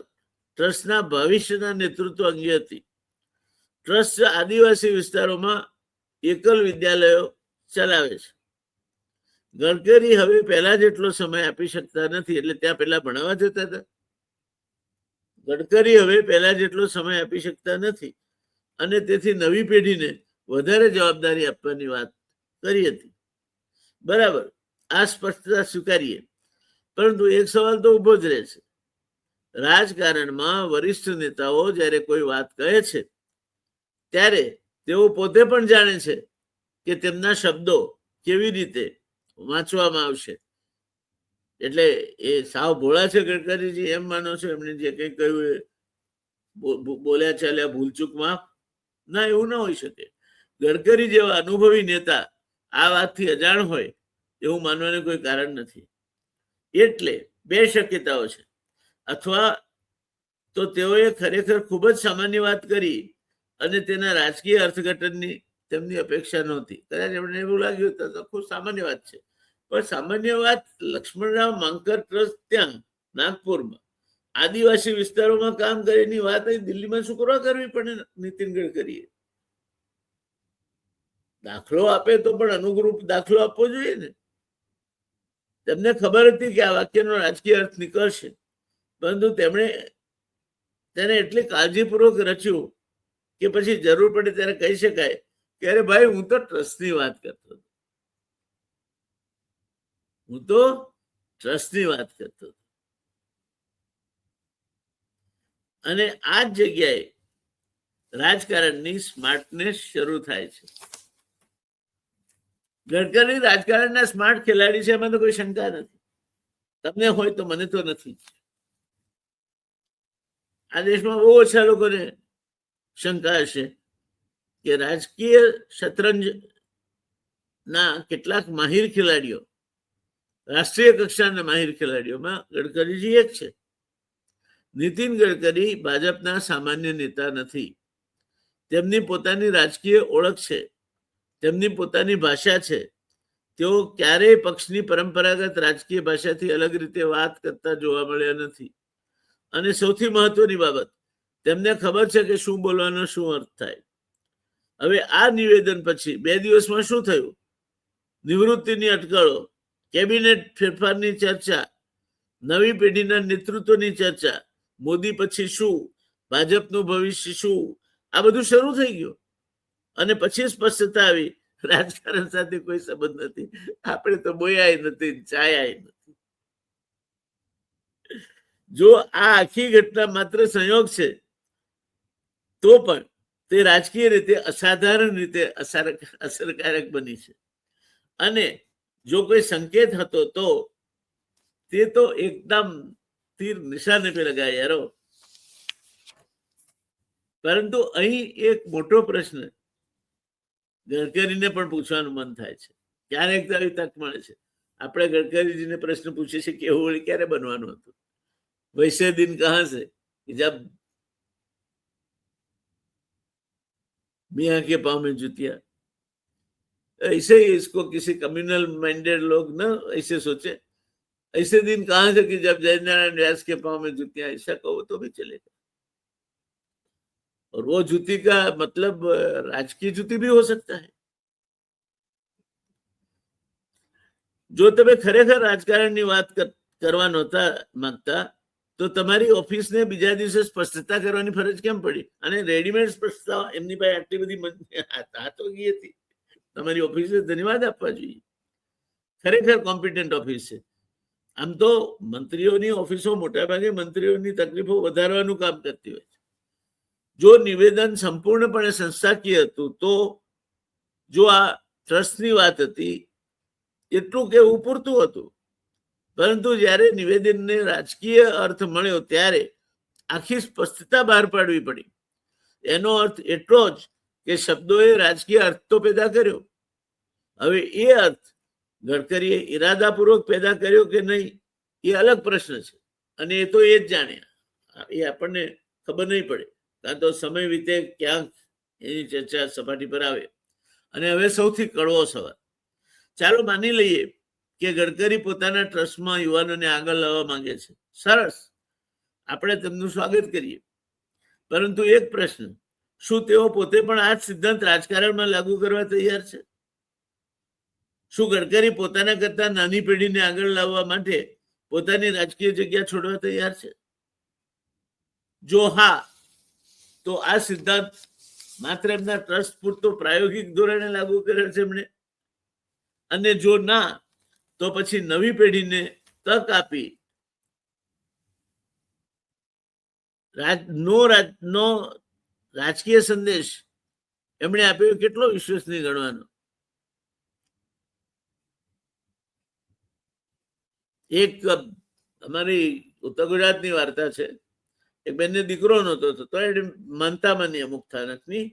ટ્રસ્ટના ભવિષ્યના નેતૃત્વ અંગે હતી. ટ્રસ્ટ આદિવાસી વિસ્તારોમાં એકલ વિદ્યાલયો ચલાવે છે. ગડકરી હવે પહેલા જેટલો સમય આપી શકતા નથી, એટલે ત્યાં પહેલા ભણાવવા જતા હતા. ગડકરી હવે પહેલા જેટલો સમય આપી શકતા નથી અને તેથી નવી પેઢીને વધારે જવાબદારી આપવાની વાત કરી હતી. બરાબર, આ સ્પષ્ટતા સ્વીકારીએ, પરંતુ એક સવાલ તો ઉભો જ રહે છે. રાજકારણમાં વરિષ્ઠ નેતાઓ જ્યારે કોઈ વાત કહે છે ત્યારે તેઓ પોતે પણ જાણે છે કે તેમના શબ્દો કેવી રીતે વાંચવામાં આવશે. એટલે એ સાવ ભોળા છે ગડકરીજી એમ માનો છો? એમણે જે કંઈ કહ્યું એ બોલ્યા ચાલ્યા ભૂલચૂક માફ? ના, એવું ના હોઈ શકે. ગડકરી જેવા અનુભવી નેતા આ વાતથી અજાણ હોય એવું માનવાનું કોઈ કારણ નથી. એટલે બે શક્યતાઓ છે. અથવા તો તેઓએ ખરેખર ખૂબ જ સામાન્ય વાત કરી અને તેના રાજકીય અર્થઘટનની તેમની અપેક્ષા નહોતી. કદાચ એમને એવું લાગ્યું તો ખૂબ સામાન્ય વાત છે, પણ સામાન્ય વાત લક્ષ્મણરાવ માંકર ટ્રસ્ટ ત્યાં નાગપુરમાં આદિવાસી વિસ્તારોમાં કામ કરેની વાત અહીં દિલ્હીમાં શું કરવા કરવી પડે? નીતિન ગડકરીએ દાખલો આપે તો પણ અનુરૂપ દાખલો આપવો જોઈએ ને. તેમને ખબર હતી કે આ વાક્યનો રાજકીય અર્થ નીકળશે, પરંતુ તેમણે તેને એટલી કાળજીપૂર્વક રચ્યું કે પછી જરૂર પડે ત્યારે કહી શકાય કે અરે ભાઈ હું તો ટ્રસ્ટની વાત કરતો હતો, હું તો ટ્રસ્ટની વાત કરતો હતો. અને આ જ જગ્યાએ રાજકારણની સ્માર્ટનેસ શરૂ થાય છે. ગડકરી રાજકારણના સ્માર્ટ ખેલાડી છે, એમાં તો કોઈ શંકા નથી. તમને હોય તો મને તો નથી. આ દેશમાં બહુ ઓછા લોકોને શંકા હશે કે રાજકીય શતરંજ ના કેટલાક માહિર ખેલાડીઓ, રાષ્ટ્રીય કક્ષાના માહિર ખેલાડીઓમાં ગડકરીજી એક છે. નીતિન ગડકરી ભાજપના સામાન્ય નેતા નથી. તેમની પોતાની રાજકીય ઓળખ છે, તેમની પોતાની ભાષા છે. તેઓ ક્યારેય પક્ષની પરંપરાગત રાજકીય ભાષાથી અલગ રીતે વાત કરતા જોવા મળ્યા નથી. અને સૌથી મહત્વની બાબત, તેમને ખબર છે કે શું બોલવાનો શું અર્થ થાય. હવે આ નિવેદન પછી 2 દિવસમાં શું થયું? નિવૃત્તિની અટકળો, કેબિનેટ ફેરફારની ચર્ચા, નવી પેઢીના નેતૃત્વની ચર્ચા, મોદી પછી શું, ભાજપનું ભવિષ્ય શું, આ બધું શરૂ થઈ ગયું. અને પછી સ્પષ્ટતા આવી, રાજકારણ સાથે કોઈ સંબંધ નથી. આપણે તો બોયાય નથી, ચાયાય નથી. જો આ આખી ઘટના માત્ર સંયોગ છે તો પણ તે રાજકીય રીતે અસાધારણ રીતે અસરકારક બની છે. અને જો કોઈ સંકેત હતો તો તે તો એકદમ તીર નિશાને પે લગાય યારો. પરંતુ અહીં એક મોટો પ્રશ્ન ગડકરીને પણ પૂછવાનું મન થાય છે. ક્યારેક તો આવી તક મળે છે. આપણે ગડકરીજીને પ્રશ્ન પૂછીએ છીએ કે એવું ક્યારે બનવાનું હતું? वैसे दिन कहाँ से कि जब मियाँ के पाँव में जुतिया. ऐसे ही इसको किसी कम्युनल माइंडेड लोग ना ऐसे सोचे, ऐसे दिन कहाँ से कि जब जयनारायण व्यास के पाँव में जुतियां, ऐसा कहो तो भी चलेगा. और वो जूती का मतलब राजकीय जूती भी हो सकता है. जो તમે ખરેખર રાજકારણની વાત કરવા નહોતા માંગતા તો તમારી ઓફિસને બીજા દિવસે સ્પષ્ટતા કરવાની ફરજ કેમ પડી? અને રેડીમેડ સ્પષ્ટતા એમની પાસે આટલી બધી હાથોગી હતી. તમારી ઓફિસે ધન્યવાદ આપવા જોઈએ. ખરેખર કોમ્પિટન્ટ ઓફિસ છે. આમ તો મંત્રીઓની ઓફિસો મોટાભાગે મંત્રીઓની તકલીફો વધારવાનું કામ કરતી હોય છે. જો નિવેદન સંપૂર્ણપણે સંસ્થાકીય હતું તો જો આ ટ્રસ્ટની વાત હતી એટલું કહેવું પૂરતું હતું. પરંતુ જ્યારે નિવેદનને રાજકીય અર્થ મળ્યો ત્યારે આખી સ્પષ્ટતા બહાર પાડવી પડી. એનો અર્થ એટલો જ કે શબ્દોએ રાજકીય અર્થ તો પેદા કર્યો. હવે એ અર્થ ગડકરીએ ઈરાદાપૂર્વક પેદા કર્યો કે નહીં એ અલગ પ્રશ્ન છે. અને એ તો એ જ જાણ્યા, એ આપણને ખબર નહીં પડે. કાં તો સમય વીતે ક્યાંક એની ચર્ચા સપાટી પર આવે. અને હવે સૌથી કડવો સવાલ, ચાલો માની લઈએ કે ગડકરી પોતાના ટ્રસ્ટમાં યુવાનોને આગળ લાવવા માંગે છે. સરસ, આપણે તેમનું સ્વાગત કરીએ. પરંતુ એક પ્રશ્ન, શું તેઓ પોતે પણ આ જ સિદ્ધાંત રાજકારણમાં લાગુ કરવા તૈયાર છે? શું ગડકરી પોતાના કરતા નાની પેઢીને આગળ લાવવા માટે પોતાની રાજકીય જગ્યા છોડવા તૈયાર છે? જો હા, તો આ સિદ્ધાંત માત્ર એમના ટ્રસ્ટ પૂરતો પ્રાયોગિક ધોરણે લાગુ કરે છે એમણે. અને જો ના, તો પછી નવી પેઢીને તક આપી રાજકીય સંદેશ એમણે આપ્યો કેટલો વિશ્વસનીય ગણવાનો? એક અમારી ઉત્તર ગુજરાતની વાર્તા છે. એક બેનને દીકરો નહોતો થતો, એ માનતા માની અમુક સ્થાનકની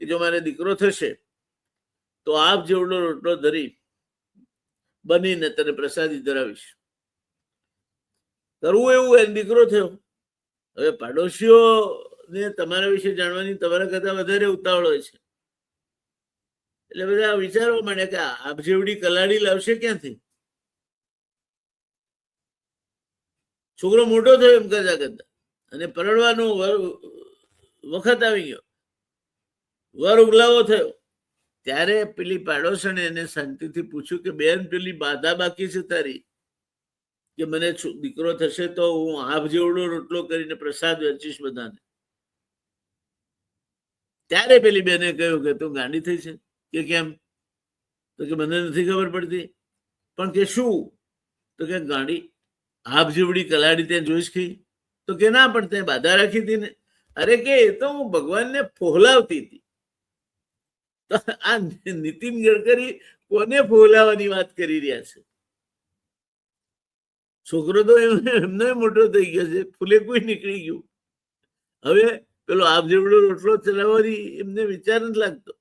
કે જો મારે દીકરો થશે તો આપ જેવડો રોટલો ધરી બનીને તને પ્રસાદી ધરાવીશ. કરવું એવું એ દીકરો થયો. હવે પાડોશીઓને તમારા વિશે જાણવાની તમારા કરતા વધારે ઉતાવળ હોય છે. એટલે બધા વિચારવા માંડ્યા કે આપ જેવડી કલાડી લાવશે ક્યાંથી? છોકરો મોટો થયો એમ કરતા કરતા, અને પરણવાનો વખત આવી ગયો, વર ઉગલાવો થયો. ત્યારે પેલી પાડોશણે એને શાંતિથી પૂછ્યું કે બેન, પેલી બાધા બાકી છે તારી કે મને દીકરો થશે તો હું આપ જેવડો રોટલો કરીને પ્રસાદ વહેંચીશ બધાને. ત્યારે પેલી બેને કહ્યું કે તું ગાંડી થઈ છે, કે કેમ? તો કે મને નથી ખબર પડતી. પણ કે શું? તો કે ગાડી આપ જેવડી કલાડી ત્યાં જોઈશ ખી? તો કે ના, પણ ત્યાં બાધા રાખી હતી ને. અરે કે એ તો હું ભગવાનને ફોહલાવતી હતી. તો આ નીતિન ગડકરી કોને ફોહલાવાની વાત કરી રહ્યા છે? છોકરો તો એમને મોટો થઈ ગયો છે, ફૂલે કોઈ નીકળી ગયું. હવે પેલો આપ જેવડો રોટલો ચલાવવાની એમને વિચાર નથી લાગતો.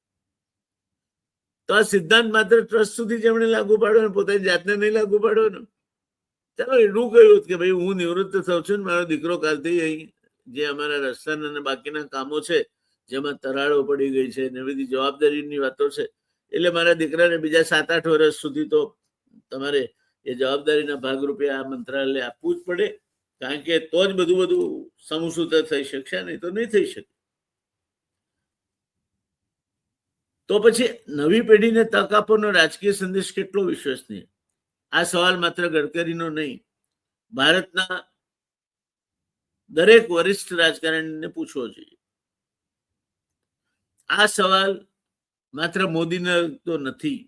તો આ સિદ્ધાંત માત્ર ટ્રસ્ટ સુધી જેમણે લાગુ પાડવાનો, પોતાની જાતને નહીં લાગુ પાડવાનો. ચાલો એટલું કહ્યું કે ભાઈ હું નિવૃત્ત થઉં છું, મારો દીકરો કાલથી અહીં જે અમારા રસ્તાના અને બાકીના કામો છે જેમાં તરાળો પડી ગઈ છે ને બધી જવાબદારીની વાતો છે, એટલે મારા દીકરાને બીજા 7-8 વર્ષ સુધી તો તમારે એ જવાબદારીના ભાગરૂપે આ મંત્રાલય આપવું જ પડે, કારણ કે તો જ બધું સમસૂત્ર થઈ શકશે, નહીં તો નહીં થઈ શકે. તો પછી નવી પેઢીને તક આપવાનો રાજકીય સંદેશ કેટલો વિશ્વસનીય? આ સવાલ માત્ર ગડકરીનો નહીં, ભારતના દરેક વરિષ્ઠ રાજકારણીને પૂછવો જોઈએ. આ સવાલ માત્ર મોદીને તો નથી.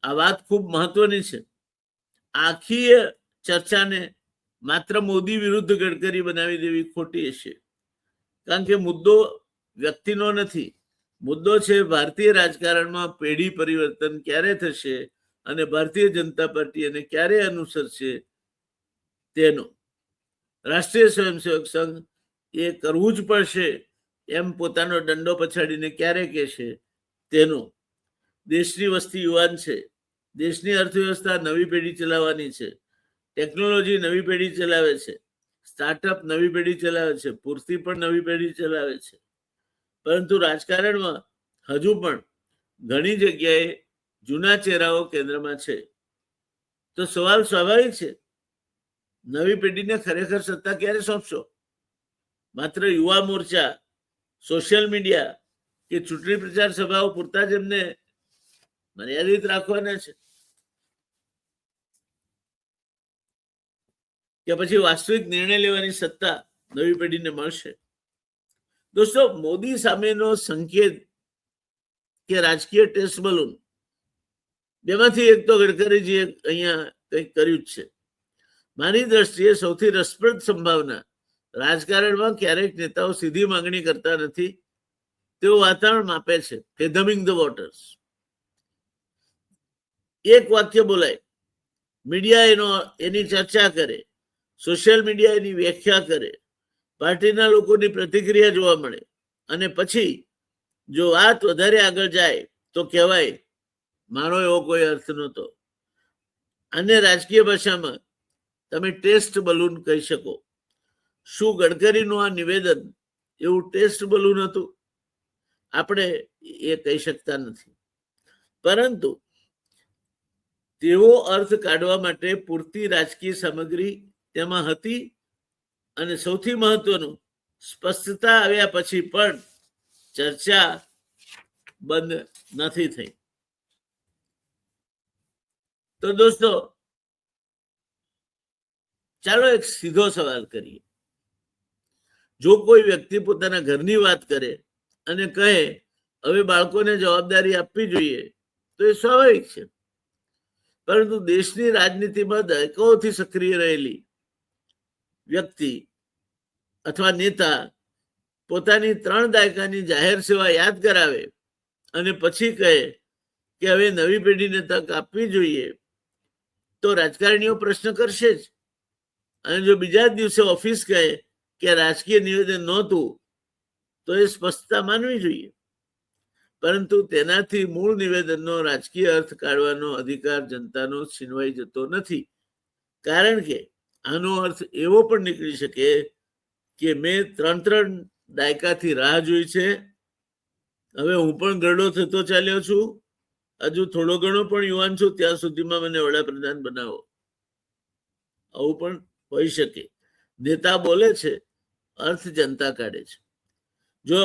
આ વાત ખૂબ મહત્વની છે. આખી ચર્ચાને માત્ર મોદી વિરુદ્ધ ગડકરી બનાવી દેવી ખોટી હશે, કારણ કે મુદ્દો વ્યક્તિનો નથી. મુદ્દો છે ભારતીય રાજકારણમાં પેઢી પરિવર્તન ક્યારે થશે અને ભારતીય જનતા પાર્ટી એને ક્યારે અનુસરશે તેનો. રાષ્ટ્રીય સ્વયંસેવક સંઘ એ કરવું જ પડશે એમ પોતાનો દંડો પછાડીને ક્યારે કહેશે તેનો. દેશની વસ્તી યુવાન છે, દેશની અર્થવ્યવસ્થા નવી પેઢી ચલાવવાની છે, ટેકનોલોજી નવી પેઢી ચલાવે છે, સ્ટાર્ટઅપ નવી પેઢી ચલાવે છે, પૂર્તિ પણ નવી પેઢી ચલાવે છે. પરંતુ રાજકારણમાં હજુ પણ ઘણી જગ્યાએ જૂના ચહેરાઓ કેન્દ્રમાં છે. તો સવાલ સ્વાભાવિક છે, નવી પેઢીને ખરેખર સત્તા ક્યારે સોંપશો? માત્ર યુવા મોરચા, સોશિયલ મીડિયા કે ચૂંટણી પ્રચાર સભાઓ પૂરતા જ એમને મર્યાદિત રાખવાના છે કે પછી વાસ્તવિક નિર્ણય લેવાની સત્તા નવી પેઢીને મળશે? દોસ્તો, મોદી સામેનો સંકેત કે રાજકીય ટેસ્ટ બલૂન, બેમાંથી એક તો ગડકરીજીએ અહીંયા કંઈક કર્યું જ છે. મારી દ્રષ્ટિએ સૌથી રસપ્રદ સંભાવના, રાજકારણમાં ક્યારેક નેતાઓ સીધી માંગણી કરતા નથી, તેઓ વાતાવરણ માપે છે, ફેધમિંગ ધ વોટર્સ. એક વાક્ય બોલાય, મીડિયા એની ચર્ચા કરે, સોશિયલ મીડિયા એની વ્યાખ્યા કરે, પાર્ટીના લોકોની પ્રતિક્રિયા જોવા મળે, અને પછી જો વાત વધારે આગળ જાય તો કહેવાય મારો એવો કોઈ અર્થ નહોતો. આને રાજકીય ભાષામાં તમે ટેસ્ટ બલૂન કહી શકો. શું ગડકરીનું આ નિવેદન એવું ટેસ્ટ બલૂન હતું? આપણે એ કહી શકતા નથી, પરંતુ તેવો અર્થ કાઢવા માટે પૂરતી રાજકીય સામગ્રી તેમાં હતી, અને સૌથી મહત્વનું, સ્પષ્ટતા આવ્યા પછી પણ ચર્ચા બંધ નથી થઈ. તો દોસ્તો, ચાલો એક સીધો સવાલ કરીએ. જો કોઈ વ્યક્તિ પોતાના ઘરની વાત કરે અને કહે હવે બાળકોને જવાબદારી આપવી જોઈએ, તો એ સ્વાભાવિક છે. પરંતુ દેશની રાજનીતિમાં દાયકાઓથી સક્રિય રહેલી વ્યક્તિ અથવા નેતા પોતાની 3 દાયકાની જાહેર સેવા યાદ કરાવે અને પછી કહે કે હવે નવી પેઢીને તક આપવી જોઈએ, તો રાજકારણીઓ પ્રશ્ન કરશે જ. અને જો બીજા જ દિવસે ઓફિસ કહે કે રાજકીય નિવેદન નહોતું, તો એ સ્પષ્ટતા માનવી જોઈએ. પરંતુ તેનાથી મૂળ નિવેદનનો રાજકીય અર્થ કાઢવાનો અધિકાર જનતાનો છીનવાઈ જતો નથી, કારણ કે આનો અર્થ એવો પણ નીકળી શકે કે મેં 3 દાયકાથી રાહ જોઈ છે, હવે હું પણ ગરડો થતો ચાલ્યો છું, હજુ થોડો ઘણો પણ યુવાન છું, ત્યાં સુધીમાં મને વડાપ્રધાન બનાવો. આવું પણ હોઈ શકે. નેતા બોલે છે, અર્થ જનતા કાઢે છે. જો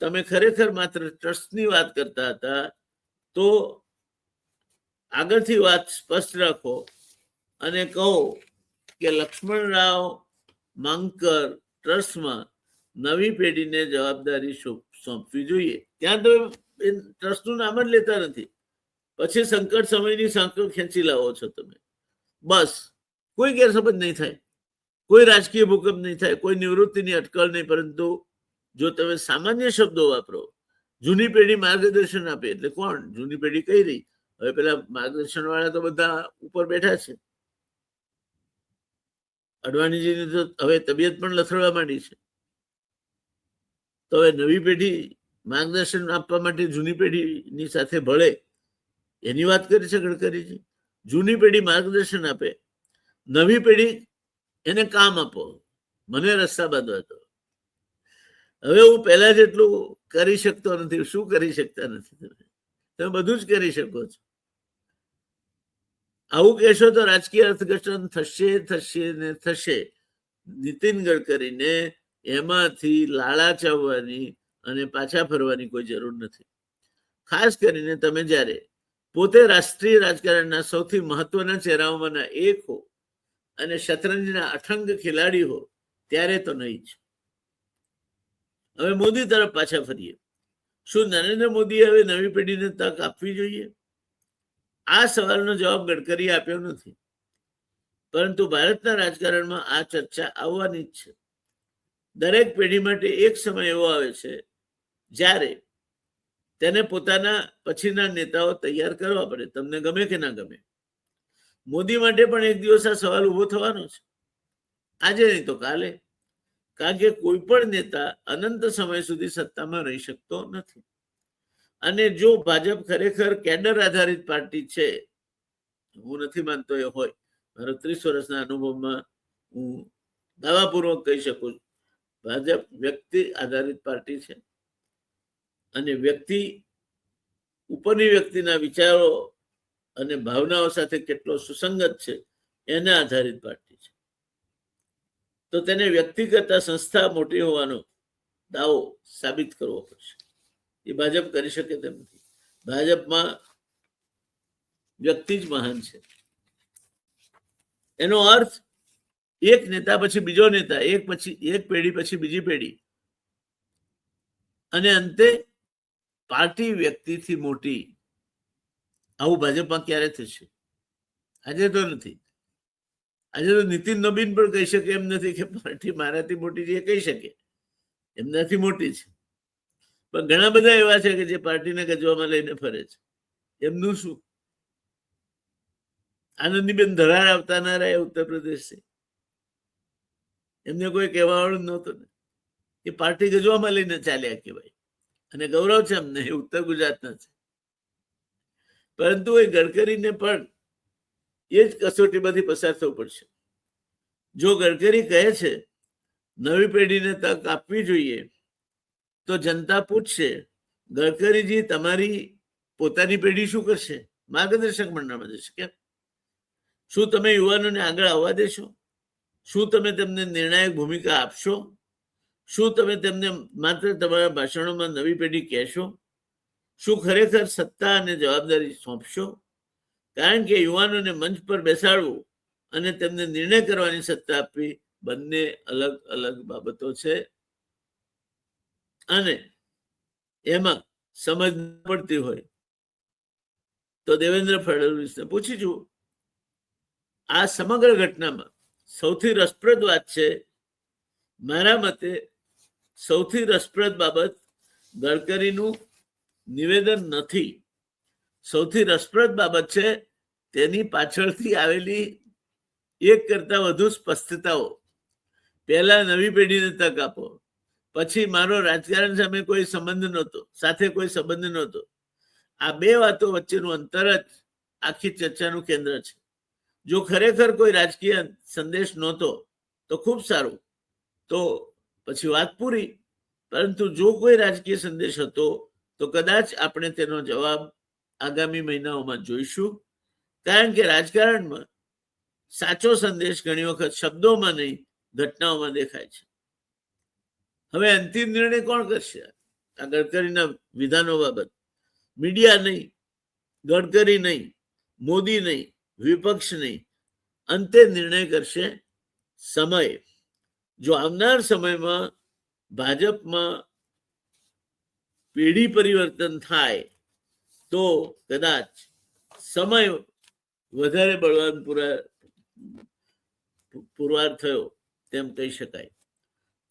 તમે ખરેખર માત્ર ટ્રસ્ટની વાત કરતા હતા તો આગળથી વાત સ્પષ્ટ રાખો અને કહો કે લક્ષ્મણરાવ માંકર ટ્રસ્ટમાં નવી પેઢીને જવાબદારી સોંપવી જોઈએ. ત્યાં તમે ટ્રસ્ટનું નામ જ લેતા નથી. પછી સંકટ સમયની સાંકળ ખેંચી લાવો છો તમે. બસ કોઈ ગેરસમજ નહીં થાય, કોઈ રાજકીય ભૂકંપ નહીં થાય, કોઈ નિવૃત્તિની અટકળ નહીં. પરંતુ જો તમે સામાન્ય શબ્દો વાપરો, જૂની પેઢી માર્ગદર્શન આપે, એટલે કોણ જૂની પેઢી કઈ રહી? હવે પેલા માર્ગદર્શન વાળા તો બધા ઉપર બેઠા છે. અડવાણીજીની તો હવે તબિયત પણ લથડવા માંડી છે. તો હવે નવી પેઢી માર્ગદર્શન આપવા માટે જૂની પેઢીની સાથે ભળે, એની વાત કરી છે ગડકરીજી. જૂની પેઢી માર્ગદર્શન આપે, નવી પેઢી એને કામ આપો, મને રસ્તા બાંધવા દો. હવે હું પહેલા જેટલું કરી શકતો નથી. શું કરી શકતા નથી? તમે બધું જ કરી શકો છો. આવું કહેશો તો રાજકીય અર્થઘટન થશે થશે ને થશે. નીતિન ગડકરીને એમાંથી લાળા ચાવવાની અને પાછા ફરવાની કોઈ જરૂર નથી. ખાસ કરીને તમે જ્યારે પોતે રાષ્ટ્રીય રાજકારણના સૌથી મહત્વના ચહેરાઓમાંના એક હો અને શતરંજના અઠંગ ખેલાડી હો, ત્યારે તો નહીં જ. હવે મોદી તરફ પાછા ફરીએ. શું નરેન્દ્ર મોદીએ હવે નવી પેઢીને તક આપવી જોઈએ? આ સવાલનો જવાબ ગડકરીએ આપ્યો નથી. પરંતુ ભારતના રાજકારણમાં આ ચર્ચા આવવાની જ છે. દરેક પેઢી માટે એક સમય એવો આવે છે જ્યારે તેને પોતાના પછીના નેતાઓ તૈયાર કરવા પડે, તમને ગમે કે ના ગમે. મોદી માટે પણ એક દિવસ આ સવાલ ઉભો થવાનો છે. આજે નહીં તો કાલે. કારણ કે કોઈ પણ નેતા અનંત સમય સુધી સત્તામાં રહી શકતો નથી. અને જો ભાજપ ખરેખર કેડર આધારિત પાર્ટી છે, હું નથી માનતો એ હોય, મારો 30 વર્ષના અનુભવમાં હું દાવાપૂર્વક કહી શકું છું, ભાજપ વ્યક્તિ આધારિત પાર્ટી છે. અને વ્યક્તિ ઉપરની વ્યક્તિના વિચારો અને ભાવનાઓ સાથે કેટલો સુસંગત છે એના આધારિત પાર્ટી છે. તો તેને વ્યક્તિ કરતા સંસ્થા મોટી હોવાનો દાવો સાબિત કરવો પડશે. એ ભાજપ કરી શકે તેમ નથી. ભાજપમાં વ્યક્તિ જ મહાન છે. એનો અર્થ એક નેતા પછી બીજો નેતા, એક પેઢી પછી બીજી પેઢી, અને અંતે પાર્ટી વ્યક્તિથી મોટી. આવું ભાજપમાં ક્યારે થશે? આજે તો નથી. આજે તો નીતિન નબીન પણ કહી શકે એમ નથી કે પાર્ટી મારાથી મોટી છે. કહી શકે એમનાથી મોટી છે. પણ ઘણા બધા એવા છે કે જે પાર્ટીને ગજવામાં લઈને ફરે છે. એમનું શું? આનંદીબેન ધરાર આવતા ના રહ્યા ઉત્તર પ્રદેશથી. એમને કોઈ કહેવા વાળું નહોતું ને. એ પાર્ટી ગજવામાં લઈને ચાલ્યા કહેવાય. અને ગૌરવ છે અમને, એ ઉત્તર ગુજરાતના છે. પરંતુ એ ગડકરીને પણ એ જ કસોટીમાંથી પસાર થવું પડશે. જો ગડકરી કહે છે નવી પેઢીને તક આપવી જોઈએ, તો જનતા પૂછશે, ગડકરીજી તમારી પોતાની પેઢી શું કરશે? માર્ગદર્શક મંડળમાં જશે. કેમ? શું તમે યુવાનોને આગળ આવવા દેશો? શું તમે તેમને નિર્ણાયક ભૂમિકા આપશો? શું તમે તેમને માત્ર તમારા ભાષણોમાં નવી પેઢી કહેશો? શું ખરેખર સત્તા અને જવાબદારી સોંપશો? કારણ કે યુવાનોને મંચ પર બેસાડવું અને તેમને નિર્ણય કરવાની સત્તા આપવી બંને અલગ અલગ બાબતો છે. અને એમાં સમજ પડતી હોય તો દેવેન્દ્ર ફડણવીસને પૂછી જુઓ. આ સમગ્ર ઘટનામાં સૌથી રસપ્રદ વાત છે, મારા મતે સૌથી રસપ્રદ બાબત ગડકરીનું નિવેદન નથી. સૌથી રસપ્રદ બાબત છે તેની પાછળથી આવેલી એક કરતા વધુ સ્પષ્ટતાઓ. પહેલા નવી પેઢીને તક આપો, પછી મારો રાજકારણ સામે કોઈ સંબંધ નહોતો, સાથે કોઈ સંબંધ નહોતો. આ બે વાતો વચ્ચેનું અંતર જ આખી ચર્ચાનું કેન્દ્ર છે. જો ખરેખર કોઈ રાજકીય સંદેશ નહોતો તો ખૂબ સારું, તો પછી વાત પૂરી. પરંતુ જો કોઈ રાજકીય સંદેશ હતો તો કદાચ આપણે તેનો જવાબ આગામી મહિનાઓમાં જોઈશું. કારણ કે રાજકારણમાં સાચો સંદેશ ઘણી વખત શબ્દોમાં નહીં, ઘટનાઓમાં દેખાય છે. હવે અંતિમ નિર્ણય કોણ કરશે આ ગડકરીના વિધાનો બાબત? મીડિયા નહીં, ગડકરી નહીં, મોદી નહીં, વિપક્ષ નહીં. અંતે નિર્ણય કરશે સમય. જો આવનાર સમયમાં ભાજપમાં પેઢી પરિવર્તન થાય તો કદાચ સમય વધારે બળવાન પુરવાર થયો તેમ કહી શકાય.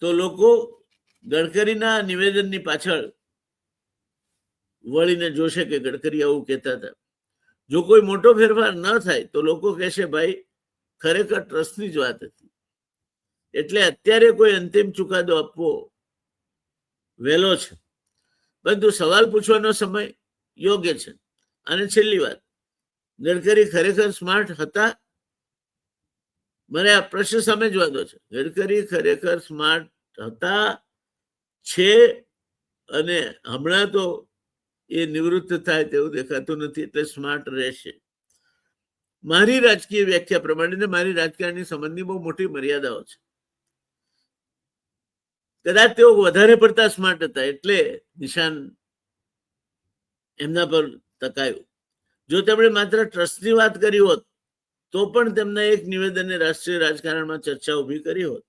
તો લોકો ગડકરીના નિવેદનની પાછળ વળીને જોશે કે ગડકરી આવું કહેતા હતા. જો કોઈ મોટો ફેરફાર ન થાય તો લોકો કહેશે ભાઈ ખરેખર ટ્રસ્ટની જ વાત હતી. એટલે અત્યારે કોઈ અંતિમ ચુકાદો આપવો વહેલો છે, પરંતુ સવાલ પૂછવાનો સમય યોગ્ય છે. અને છેલ્લી વાત, ગડકરી ખરેખર સ્માર્ટ હતા? મને આ પ્રશ્ન સમજવાનો છે. ગડકરી ખરેખર સ્માર્ટ હતા છે? અને હમણાં તો એ નિવૃત્ત થાય તેવું દેખાતું નથી, એટલે સ્માર્ટ રહેશે. મારી રાજકીય વ્યાખ્યા પ્રમાણે મારી રાજકારણની સંબંધની બહુ મોટી મર્યાદાઓ છે. કદાચ તેઓ વધારે પડતા સ્માર્ટ હતા એટલે નિશાન એમના પર તકાયું. જો તેમણે માત્ર ટ્રસ્ટની વાત કરી હોત તો પણ તેમના એક નિવેદને રાષ્ટ્રીય રાજકારણમાં ચર્ચા ઉભી કરી હોત.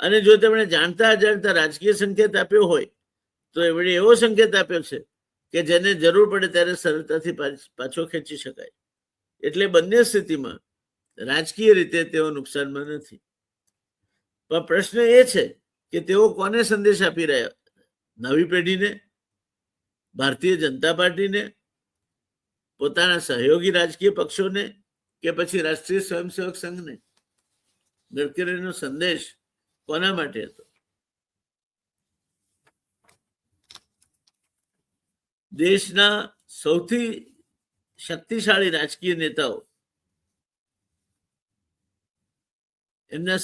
અને જો તેમણે જાણતા અજાણતા રાજકીય સંકેત આપ્યો હોય તો એમણે એવો સંકેત આપ્યો છે કે જેને જરૂર પડે ત્યારે સરળતાથી પાછો ખેંચી શકાય. એટલે બંને સ્થિતિમાં રાજકીય રીતે તેઓ નુકસાનમાં નથી. પણ પ્રશ્ન એ છે કે તેઓ કોને સંદેશ આપી રહ્યા? નવી પેઢીને, ભારતીય જનતા પાર્ટીને, પોતાના સહયોગી રાજકીય પક્ષોને, કે પછી રાષ્ટ્રીય સ્વયંસેવક સંઘને? ગડકરીનો સંદેશ કોના માટે હતો? દેશના સૌથી શક્તિશાળી રાજકીય નેતાઓ એમના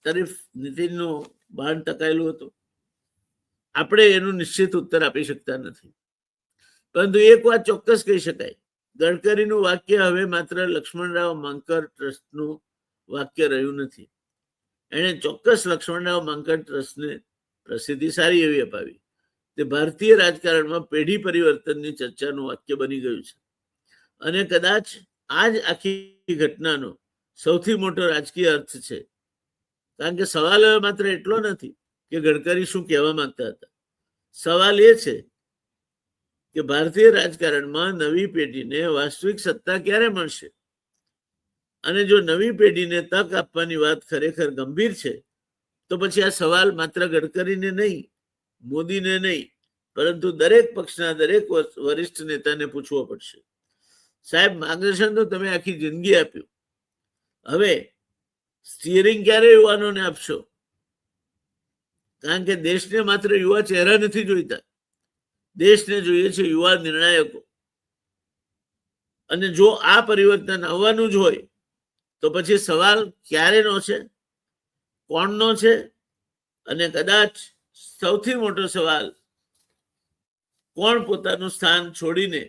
તરફ નીતિનનું બાણ ટકાયેલું હતું. આપણે એનું નિશ્ચિત ઉત્તર આપી શકતા નથી, પરંતુ એક વાત ચોક્કસ કહી શકાય, ગડકરીનું વાક્ય હવે માત્ર લક્ષ્મણરાવ માંકર ટ્રસ્ટનું વાક્ય રહ્યું નથી. એણે ચોક્કસ લક્ષ્મણરાવ માંકર ટ્રસ્ટને પ્રસિદ્ધિ સારી એવી અપાવી. તે ભારતીય રાજકારણમાં પેઢી પરિવર્તનની ચર્ચાનું વાક્ય બની ગયું છે. અને કદાચ આ જ આખી ઘટનાનો સૌથી મોટો રાજકીય અર્થ છે. કારણ કે સવાલ હવે માત્ર એટલો નથી કે ગડકરી શું કહેવા માંગતા હતા. સવાલ એ છે કે ભારતીય રાજકારણમાં નવી પેઢીને વાસ્તવિક સત્તા ક્યારે મળશે? અને જો નવી પેઢીને તક આપવાની વાત ખરેખર ગંભીર છે તો પછી આ સવાલ માત્ર ગડકરીને નહીં, મોદીને નહીં, પરંતુ દરેક પક્ષના દરેક વરિષ્ઠ નેતાને પૂછવો પડશે. સાહેબ, માર્ગદર્શન તો તમે આખી જિંદગી આપ્યું, હવે સ્ટીયરિંગ ક્યારે યુવાનોને આપશો? કારણ કે દેશને માત્ર યુવા ચહેરા નથી જોઈતા, દેશને જોઈએ છે યુવા નિર્ણાયકો. અને જો આ પરિવર્તન આવવાનું જ હોય તો પછી સવાલ ક્યારેનો છે, કોણનો છે? અને કદાચ સૌથી મોટો સવાલ, કોણ પોતાનું સ્થાન છોડીને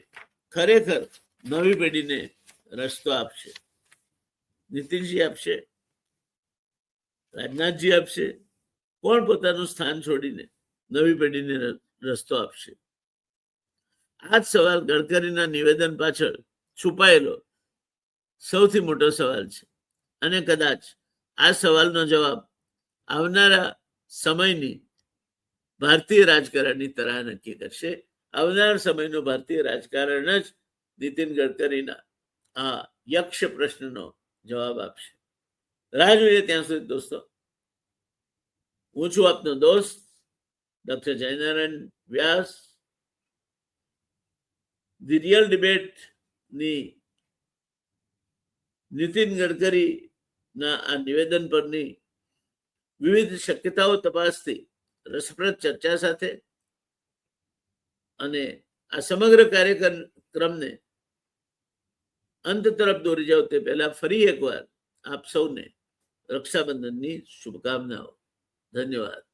ખરેખર નવી પેઢીને રસ્તો આપશે? નીતિનજી આપશે? રાજનાથજી આપશે? કોણ પોતાનું સ્થાન છોડીને નવી પેઢીને રસ્તો આપશે? આ જ સવાલ ગડકરીના નિવેદન પાછળ છુપાયેલો સૌથી મોટો સવાલ છે. અને કદાચ આ સવાલનો જવાબ આવનારા સમયની ભારતીય રાજકારણની તરાહ નક્કી કરશે. આવનાર સમયનું ભારતીય રાજકારણ જ નીતિન ગડકરીના આ યક્ષ પ્રશ્નનો જવાબ આપશે. રાહ જોઈએ ત્યાં સુધી દોસ્તો. હું છું આપનો દોસ્ત doctor Jaynarayan Vyas. The real ડિબેટની નીતિન ગડકરીના આ નિવેદન પરની વિવિધ શક્યતાઓ તપાસતી રસપ્રદ ચર્ચા સાથે અને આ સમગ્ર કાર્યક્રમને અંત તરફ દોરી જાવ તે પહેલા ફરી એકવાર આપ સૌને રક્ષાબંધનની શુભકામનાઓ. ધન્યવાદ.